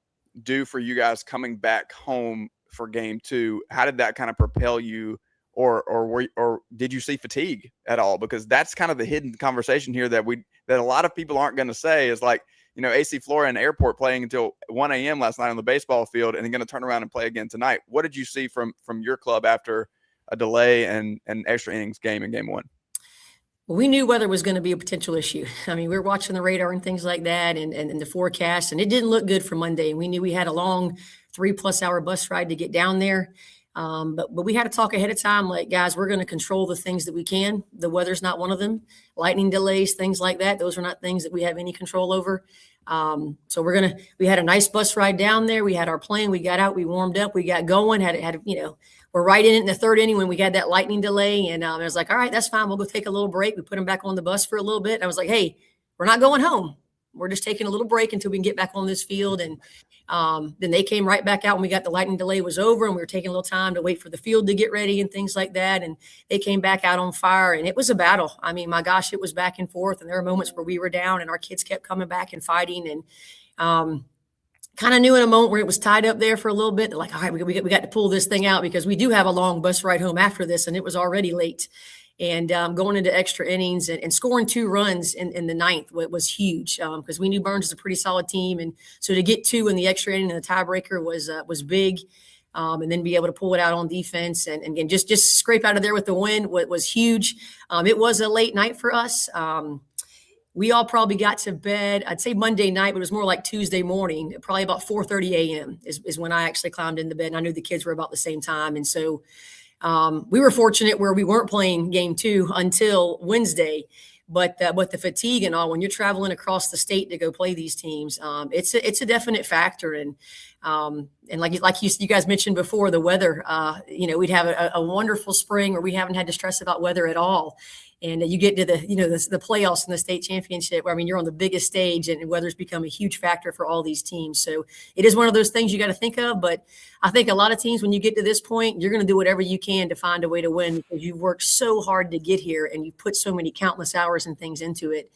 do for you guys coming back home for game 2? How did that kind of propel you, or did you see fatigue at all? Because that's kind of the hidden conversation here that a lot of people aren't going to say is like, AC Flora and Airport playing until 1 a.m. last night on the baseball field and then going to turn around and play again tonight. What did you see from your club after a delay and extra innings game in game 1? Well, we knew weather was going to be a potential issue. I mean, we were watching the radar and things like that, and the forecast, and it didn't look good for Monday. And we knew we had a long 3+ hour bus ride to get down there. But we had to talk ahead of time, like, guys, we're going to control the things that we can. The weather's not one of them. Lightning delays, things like that. Those are not things that we have any control over. So we had a nice bus ride down there. We had our plan. We got out, we warmed up, we got going, we're right in it in the 3rd inning when we got that lightning delay. And I was like, all right, that's fine. We'll go take a little break. We put them back on the bus for a little bit. I was like, hey, we're not going home. We're just taking a little break until we can get back on this field. And then they came right back out when we got the lightning delay was over, and we were taking a little time to wait for the field to get ready and things like that. And they came back out on fire, and it was a battle. I mean, my gosh, it was back and forth. And there were moments where we were down and our kids kept coming back and fighting. And kind of knew in a moment where it was tied up there for a little bit, like, all right, we got to pull this thing out, because we do have a long bus ride home after this, and it was already late. And going into extra innings and scoring 2 runs in the 9th was huge, because we knew Burns is a pretty solid team. And so to get 2 in the extra inning and the tiebreaker was big. and then be able to pull it out on defense and again, just scrape out of there with the win was huge. It was a late night for us. We all probably got to bed, I'd say Monday night, but it was more like Tuesday morning, probably about 4:30 a.m. is when I actually climbed into bed. And I knew the kids were about the same time. And so we were fortunate where we weren't playing game 2 until Wednesday. But the fatigue and all, when you're traveling across the state to go play these teams, it's a definite factor. And like you guys mentioned before, the weather, we'd have a wonderful spring where we haven't had to stress about weather at all. And you get to the playoffs and the state championship where, I mean, you're on the biggest stage and weather's become a huge factor for all these teams. So it is one of those things you got to think of. But I think a lot of teams, when you get to this point, you're going to do whatever you can to find a way to win because you've worked so hard to get here and you've put so many countless hours and things into it.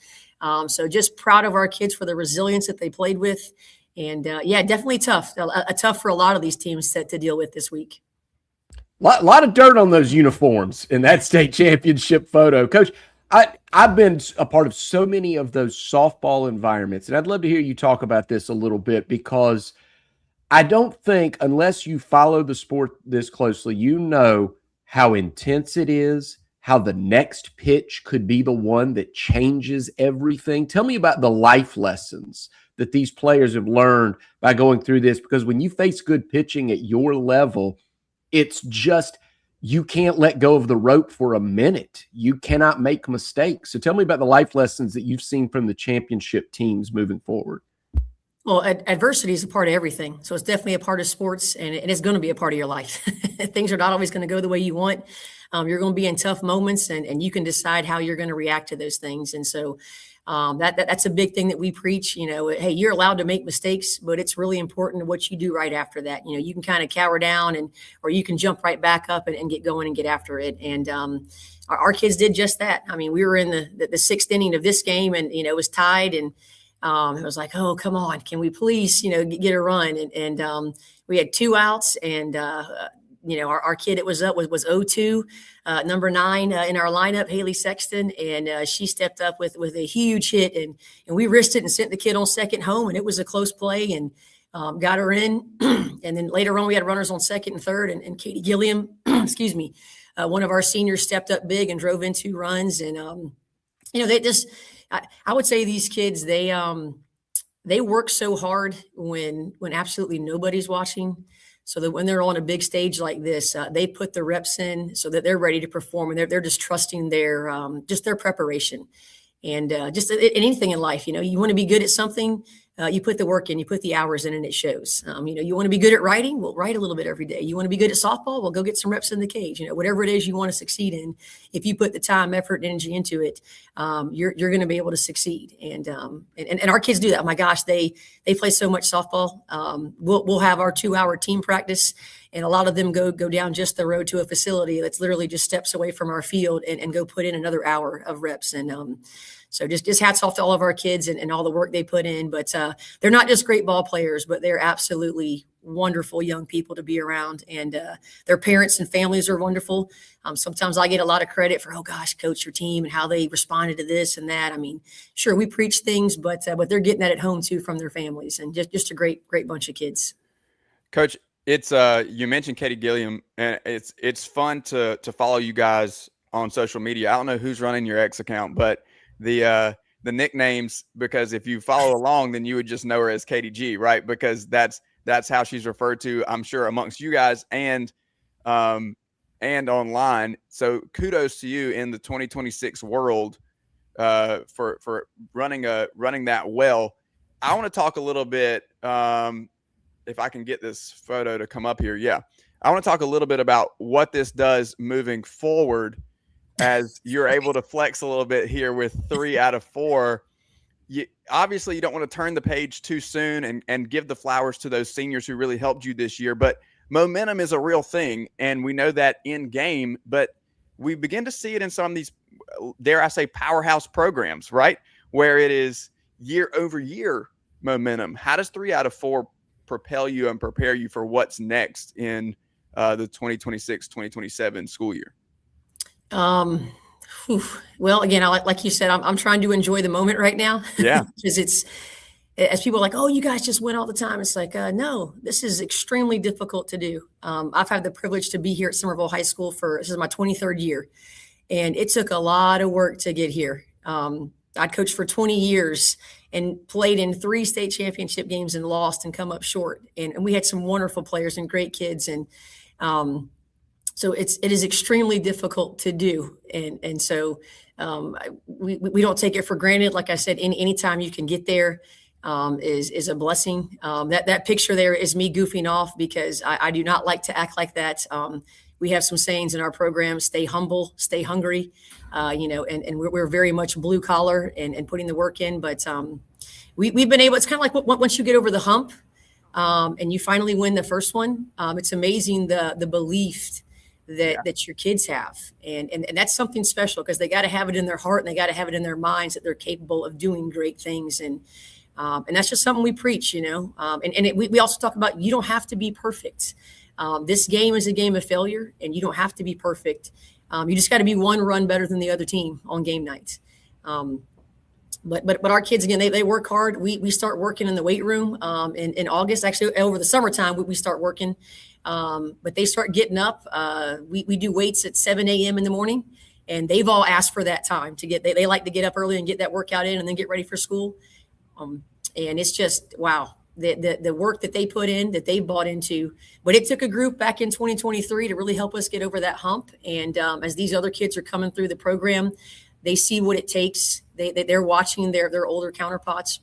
So just proud of our kids for the resilience that they played with. And definitely tough. Tough for a lot of these teams to deal with this week. Lot of dirt on those uniforms in that state championship photo. Coach, I've been a part of so many of those softball environments, and I'd love to hear you talk about this a little bit because I don't think, unless you follow the sport this closely, you know how intense it is, how the next pitch could be the one that changes everything. Tell me about the life lessons that these players have learned by going through this, because when you face good pitching at your level, it's just you can't let go of the rope for a minute. You cannot make mistakes. So tell me about the life lessons that you've seen from the championship teams moving forward. Well, adversity is a part of everything. So it's definitely a part of sports, and it's going to be a part of your life. Things are not always going to go the way you want. You're going to be in tough moments, and you can decide how you're going to react to those things. And so that's a big thing that we preach. Hey, you're allowed to make mistakes, but it's really important what you do right after that. You can kind of cower down or you can jump right back up and get going and get after it. And our kids did just that. I mean, we were in the sixth inning of this game, and it was tied, and it was like, oh, come on, can we please get a run? And we had 2 outs, and our kid that was up was 0-2, number 9 in our lineup, Haley Sexton, and she stepped up with a huge hit, and we risked it and sent the kid on second home, and it was a close play and got her in. And then later on, we had runners on second and third, and Katie Gilliam, excuse me, one of our seniors stepped up big and drove in 2 runs, and they just, I would say these kids, they work so hard when absolutely nobody's watching. So that when they're on a big stage like this, they put the reps in so that they're ready to perform, and they're just trusting their preparation. And just anything in life, you want to be good at something, you put the work in, you put the hours in, and it shows. You want to be good at writing, well, write a little bit every day. You want to be good at softball, well, go get some reps in the cage. Whatever it is you want to succeed in, if you put the time, effort, and energy into it, you're going to be able to succeed. And our kids do that. Oh my gosh, they play so much softball. We'll have our 2-hour team practice, and a lot of them go down just the road to a facility that's literally just steps away from our field and go put in another hour of reps. And so just hats off to all of our kids and all the work they put in. But they're not just great ball players, but they're absolutely wonderful young people to be around. And their parents and families are wonderful. Sometimes I get a lot of credit for, oh gosh, coach, your team and how they responded to this and that. I mean, sure, we preach things, but they're getting that at home too from their families, and just a great bunch of kids. Coach, it's you mentioned Katie Gilliam, and it's fun to follow you guys on social media. I don't know who's running your X account, but the nicknames, because if you follow along, then you would just know her as Katie G, right? Because that's how she's referred to, I'm sure, amongst you guys and online. So kudos to you in the 2026 world for running that well. I want to talk a little bit, if I can get this photo to come up here. Yeah. I want to talk a little bit about what this does moving forward, as you're able to flex a little bit here with 3 out of 4. Obviously, you don't want to turn the page too soon and give the flowers to those seniors who really helped you this year. But momentum is a real thing, and we know that in game. But we begin to see it in some of these, dare I say, powerhouse programs, right? Where it is year over year momentum. How does 3 out of 4 propel you and prepare you for what's next in the 2026-2027 school year? Well, again, like you said, I'm trying to enjoy the moment right now. Yeah. Because as people are like, oh, you guys just win all the time. It's like, no, this is extremely difficult to do. I've had the privilege to be here at Somerville High School this is my 23rd year. And it took a lot of work to get here. I'd coached for 20 years and played in 3 state championship games and lost and come up short. And we had some wonderful players and great kids. And so it is extremely difficult to do. And so we don't take it for granted. Like I said, anytime you can get there is a blessing. That picture there is me goofing off because I do not like to act like that. We have some sayings in our program: stay humble, stay hungry, and we're very much blue collar and putting the work in. But we've been able, it's kind of like once you get over the hump and you finally win the first one, it's amazing the belief that your kids have. And that's something special because they got to have it in their heart and they got to have it in their minds that they're capable of doing great things. And that's just something we preach, we also talk about, you don't have to be perfect. This game is a game of failure, and you don't have to be perfect. You just got to be one run better than the other team on game night. But our kids, again, they work hard. We start working in the weight room in August. Actually, over the summertime, we start working. But they start getting up. We do weights at 7 a.m. in the morning, and they've all asked for that time to get. They like to get up early and get that workout in, and then get ready for school. And it's just wow. The work that they put in, that they bought into. But it took a group back in 2023 to really help us get over that hump. And as these other kids are coming through the program, they see what it takes. They're watching their older counterparts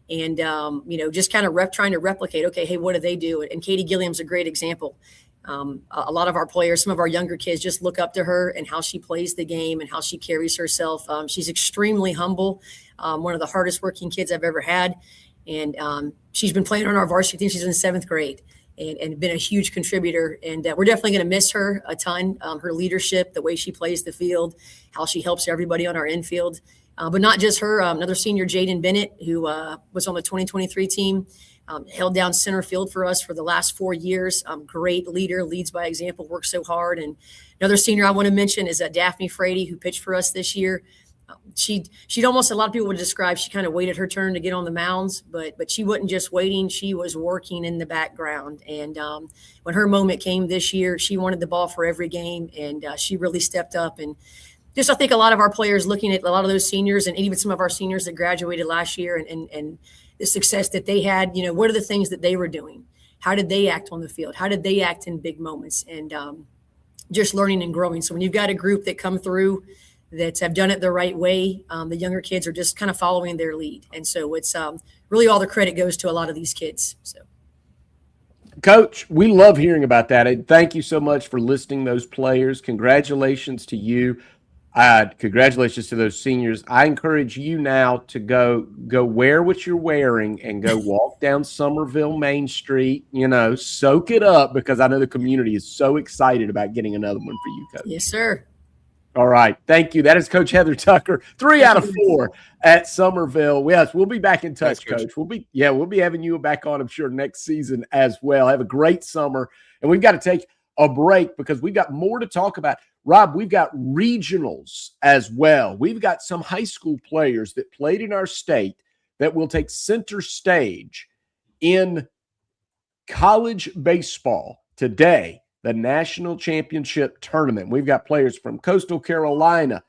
and just kind of trying to replicate. Okay, hey, what do they do? And Katie Gilliam's a great example. A lot of our players, some of our younger kids, just look up to her and how she plays the game and how she carries herself. She's extremely humble. One of the hardest working kids I've ever had. And she's been playing on our varsity team. She's in 7th grade and been a huge contributor. And we're definitely going to miss her a ton. Her leadership, the way she plays the field, how she helps everybody on our infield. But not just her. Another senior, Jaden Bennett, who was on the 2023 team, held down center field for us for the last 4 years. Great leader, leads by example, works so hard. And another senior I want to mention is Daphne Frady, who pitched for us this year. She'd almost, a lot of people would describe, she kind of waited her turn to get on the mounds, but she wasn't just waiting, she was working in the background. And when her moment came this year, she wanted the ball for every game, and she really stepped up. And just, I think a lot of our players, looking at a lot of those seniors and even some of our seniors that graduated last year and the success that they had, what are the things that they were doing? How did they act on the field? How did they act in big moments? And just learning and growing. So when you've got a group that come through that have done it the right way, the younger kids are just kind of following their lead. And so it's really all the credit goes to a lot of these kids. So, Coach, we love hearing about that. And thank you so much for listing those players. Congratulations to you. Congratulations to those seniors. I encourage you now to go wear what you're wearing and go walk down Somerville Main Street, soak it up, because I know the community is so excited about getting another one for you, Coach. Yes, sir. All right. Thank you. That is Coach Heather Tucker, 3 out of 4 at Somerville. Yes, we'll be back in touch, Coach. We'll be having you back on, I'm sure, next season as well. Have a great summer. And we've got to take a break because we've got more to talk about. Rob, we've got regionals as well. We've got some high school players that played in our state that will take center stage in college baseball today. The national championship tournament. We've got players from Coastal Carolina,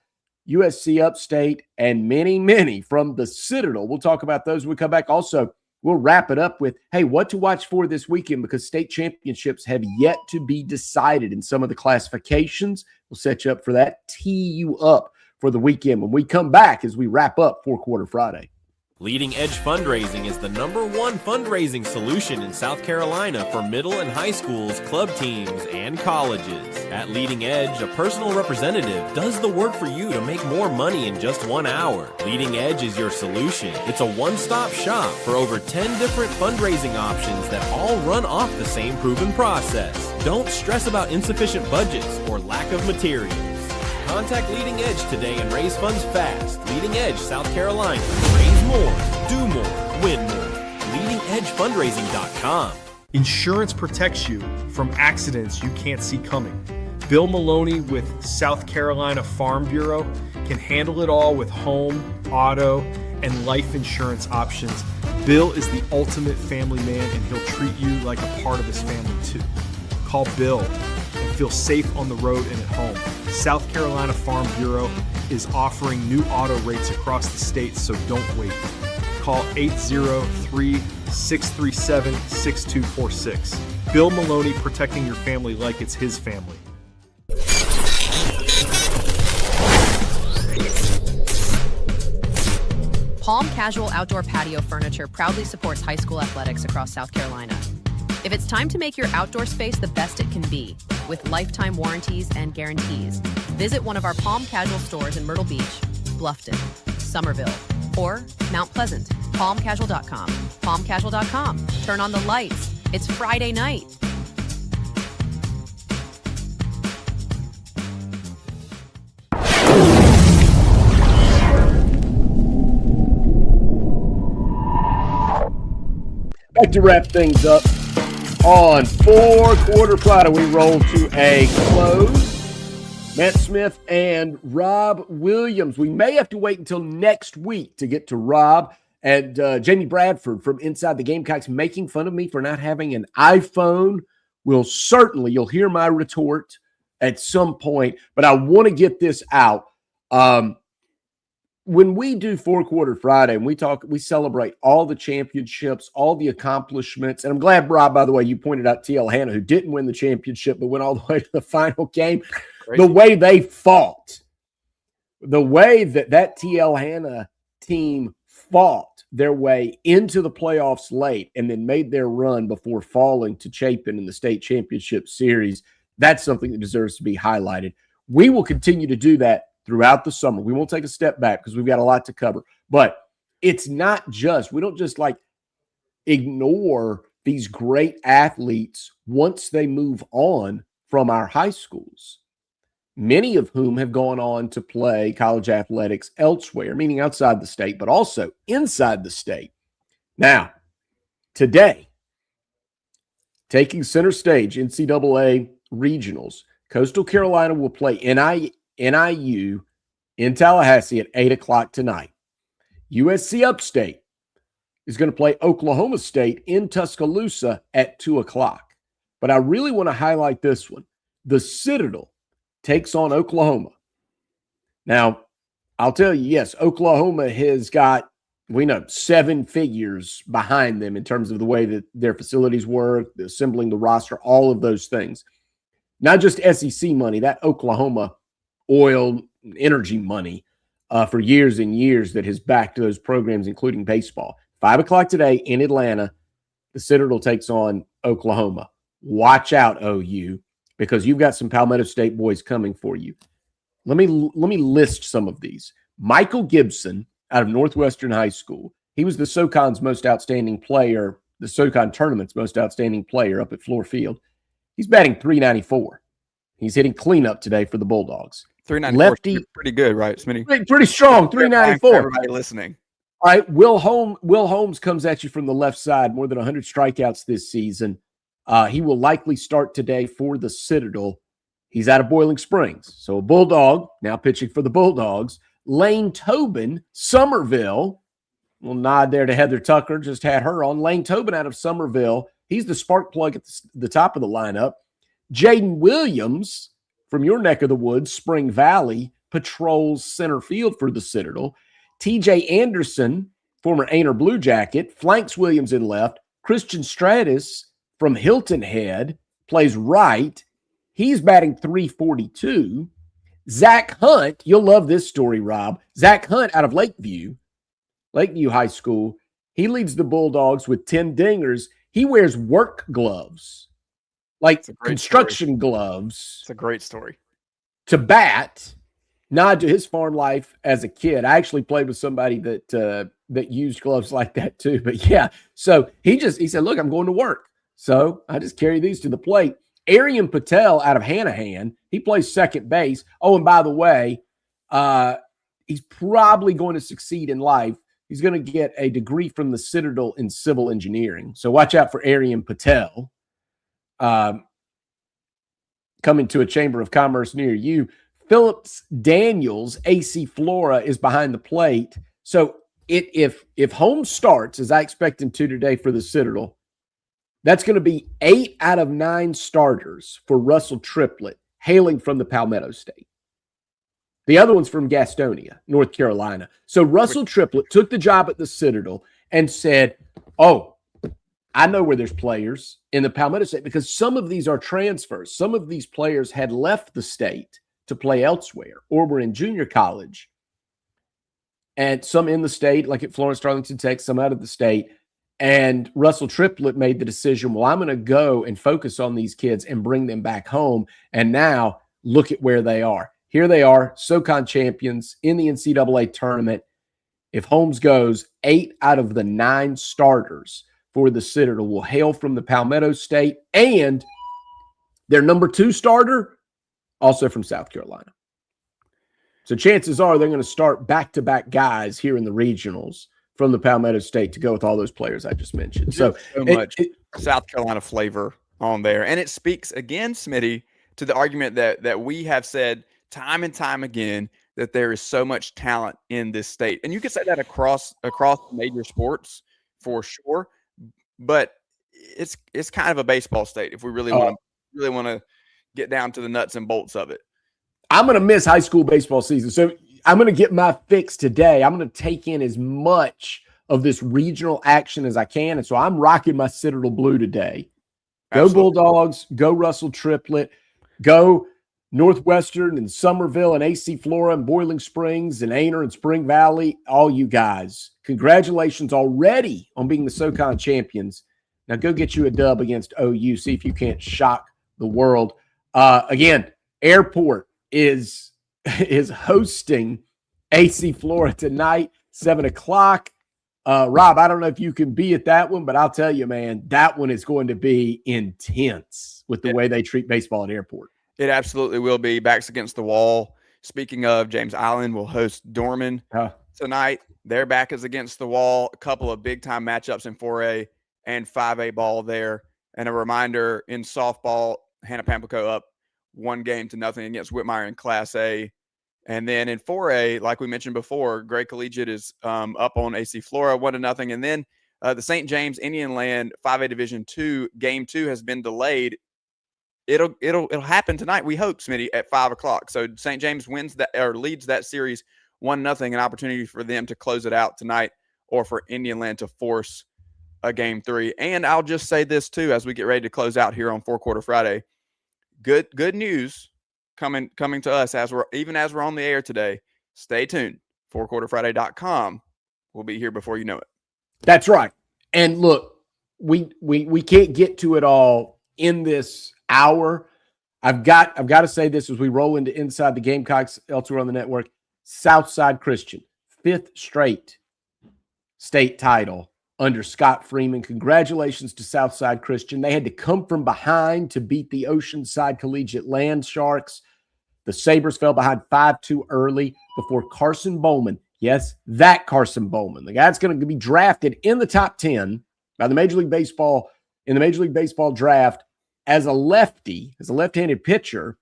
USC Upstate, and many, many from the Citadel. We'll talk about those when we come back. Also, we'll wrap it up with, hey, what to watch for this weekend, because state championships have yet to be decided in some of the classifications. We'll set you up for that, tee you up for the weekend when we come back as we wrap up 4 Quarter Friday. Leading Edge Fundraising is the #1 fundraising solution in South Carolina for middle and high schools, club teams, and colleges. At Leading Edge, a personal representative does the work for you to make more money in just 1 hour. Leading Edge is your solution. It's a one-stop shop for over 10 different fundraising options that all run off the same proven process. Don't stress about insufficient budgets or lack of materials. Contact Leading Edge today and raise funds fast. Leading Edge, South Carolina. Raise more, do more, win more. LeadingEdgeFundraising.com. Insurance protects you from accidents you can't see coming. Bill Maloney with South Carolina Farm Bureau can handle it all with home, auto, and life insurance options Bill is the ultimate family man, and he'll treat you like a part of his family too. Call Bill and feel safe on the road and at home. South Carolina Farm Bureau is offering new auto rates across the state, so don't wait. Call 803-637-6246. Bill Maloney, protecting your family like it's his family. Palm Casual Outdoor Patio Furniture proudly supports high school athletics across South Carolina. If it's time to make your outdoor space the best it can be, with lifetime warranties and guarantees, visit one of our Palm Casual stores in Myrtle Beach, Bluffton, Somerville, or Mount Pleasant. PalmCasual.com. PalmCasual.com. Turn on the lights. It's Friday night. Back to wrap things up on four-quarter Friday. We roll to a close. Matt Smith and Rob Williams. We may have to wait until next week to get to Rob and Jamie Bradford from Inside the Gamecocks making fun of me for not having an iPhone. You'll hear my retort at some point, but I want to get this out. When we do four-quarter Friday and we celebrate all the championships, all the accomplishments, and I'm glad, Rob, by the way, you pointed out TL Hanna, who didn't win the championship but went all the way to the final game. Crazy. The way they fought, the way that TL Hanna team fought their way into the playoffs late and then made their run before falling to Chapin in the state championship series, that's something that deserves to be highlighted. We will continue to do that throughout the summer. We won't take a step back because we've got a lot to cover. But it's not just, we don't just ignore these great athletes once they move on from our high schools, many of whom have gone on to play college athletics elsewhere, meaning outside the state, but also inside the state. Now, today, taking center stage, NCAA regionals, Coastal Carolina will play NIU in Tallahassee at 8 o'clock tonight. USC Upstate is going to play Oklahoma State in Tuscaloosa at 2 o'clock. But I really want to highlight this one. The Citadel takes on Oklahoma. Now, I'll tell you, yes, Oklahoma has got, we know, 7 figures behind them in terms of the way that their facilities work, assembling the roster, all of those things. Not just SEC money, that Oklahoma oil energy money for years and years that has backed those programs, including baseball. 5 o'clock today in Atlanta, the Citadel takes on Oklahoma. Watch out, OU, because you've got some Palmetto State boys coming for you. Let me list some of these. Michael Gibson out of Northwestern High School. He was the SoCon's most outstanding player, the SoCon tournament's most outstanding player up at Floor Field. He's batting .394. He's hitting cleanup today for the Bulldogs. 394 lefty, pretty good, right, Smitty? Pretty strong, 394. Everybody listening. All right, Will Holmes comes at you from the left side, more than 100 strikeouts this season. He will likely start today for the Citadel. He's out of Boiling Springs. So a Bulldog, now pitching for the Bulldogs. Lane Tobin, Somerville. We'll nod there to Heather Tucker, just had her on. Lane Tobin out of Somerville. He's the spark plug at the top of the lineup. Jaden Williams from your neck of the woods, Spring Valley, patrols center field for the Citadel. TJ Anderson, former Ainer Blue Jacket, flanks Williams in left. Christian Stratus from Hilton Head plays right. He's batting .342. Zach Hunt, you'll love this story, Rob. Zach Hunt out of Lakeview High School. He leads the Bulldogs with 10 dingers. He wears work gloves, like construction gloves. It's a great story. To bat, nod to his farm life as a kid. I actually played with somebody that used gloves like that too. But yeah, so he said, look, I'm going to work. So I just carry these to the plate. Arian Patel out of Hanahan, he plays second base. Oh, and by the way, he's probably going to succeed in life. He's going to get a degree from the Citadel in civil engineering. So watch out for Arian Patel coming to a Chamber of Commerce near you. Phillips Daniels, AC Flora, is behind the plate. So if Holmes starts, as I expect him to today for the Citadel, that's going to be 8 out of 9 starters for Russell Triplett, hailing from the Palmetto State. The other one's from Gastonia, North Carolina. So Russell Triplett took the job at the Citadel and said, oh, I know where there's players in the Palmetto State, because some of these are transfers. Some of these players had left the state to play elsewhere or were in junior college. And some in the state, like at Florence Darlington Tech, some out of the state. And Russell Triplett made the decision, well, I'm going to go and focus on these kids and bring them back home. And now look at where they are. Here they are, SoCon champions in the NCAA tournament. If Holmes goes, 8 out of the 9 starters for the Citadel will hail from the Palmetto State, and their number 2 starter also from South Carolina. So chances are they're going to start back-to-back guys here in the regionals from the Palmetto State to go with all those players I just mentioned. So much South Carolina flavor on there. And it speaks again, Smitty, to the argument that we have said time and time again that there is so much talent in this state. And you can say that across major sports for sure, but it's kind of a baseball state if we really want to get down to the nuts and bolts of it. I'm going to miss high school baseball season. So I'm going to get my fix today. I'm going to take in as much of this regional action as I can. And so I'm rocking my Citadel blue today. Go Absolutely. Bulldogs, go Russell Triplett, go Northwestern and Summerville and AC Flora and Boiling Springs and Ainer and Spring Valley, all you guys. Congratulations already on being the SoCon champions. Now go get you a dub against OU. See if you can't shock the world. Again, Airport is hosting AC Flora tonight, 7 o'clock. Rob, I don't know if you can be at that one, but I'll tell you, man, that one is going to be intense with the way they treat baseball at Airport. It absolutely will be. Backs against the wall. Speaking of, James Island will host Dorman tonight. Their back is against the wall. A couple of big-time matchups in 4A and 5A ball there. And a reminder, in softball, Hannah Pamplico up 1-0 against Whitmire in Class A. And then in 4A, like we mentioned before, Gray Collegiate is up on AC Flora 1-0. And then the St. James Indian Land 5A Division II Game 2 has been delayed. It'll happen tonight, we hope, Smitty, at 5 o'clock. So St. James wins that or leads that series 1-0, an opportunity for them to close it out tonight, or for Indian Land to force a Game 3. And I'll just say this too, as we get ready to close out here on 4-Quarter Friday. Good news coming to us as we're on the air today. Stay tuned. 4quarterfriday.com will be here before you know it. That's right. And look, we can't get to it all in this hour. I've got to say this as we roll into Inside the Gamecocks elsewhere on the network. Southside Christian, 5th straight state title under Scott Freeman. Congratulations to Southside Christian. They had to come from behind to beat the Oceanside Collegiate Land Sharks. The Sabres fell behind 5-2 early before Carson Bowman. Yes, that Carson Bowman, the guy that's going to be drafted in the top 10 by the Major League Baseball in the Major League Baseball draft as a lefty, as a left-handed pitcher,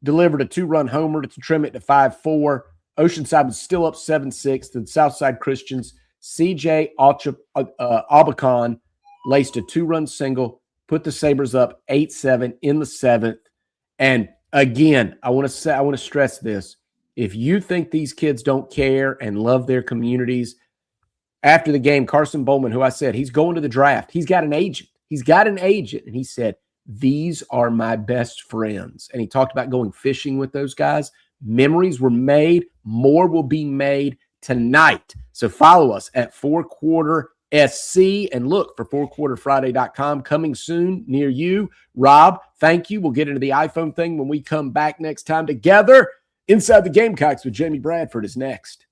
delivered a 2-run homer to trim it to 5-4. Oceanside was still up 7-6. The Southside Christians, CJ Aubacon laced a 2-run single, put the Sabres up 8-7 in the 7th. And again, I want to stress this. If you think these kids don't care and love their communities, after the game, Carson Bowman, who I said, he's going to the draft. He's got an agent. And he said, these are my best friends. And he talked about going fishing with those guys. Memories were made. More will be made tonight. So follow us at 4Quarter SC and look for 4quarterfriday.com coming soon near you. Rob, thank you. We'll get into the iPhone thing when we come back next time together. Inside the Gamecocks with Jamie Bradford is next.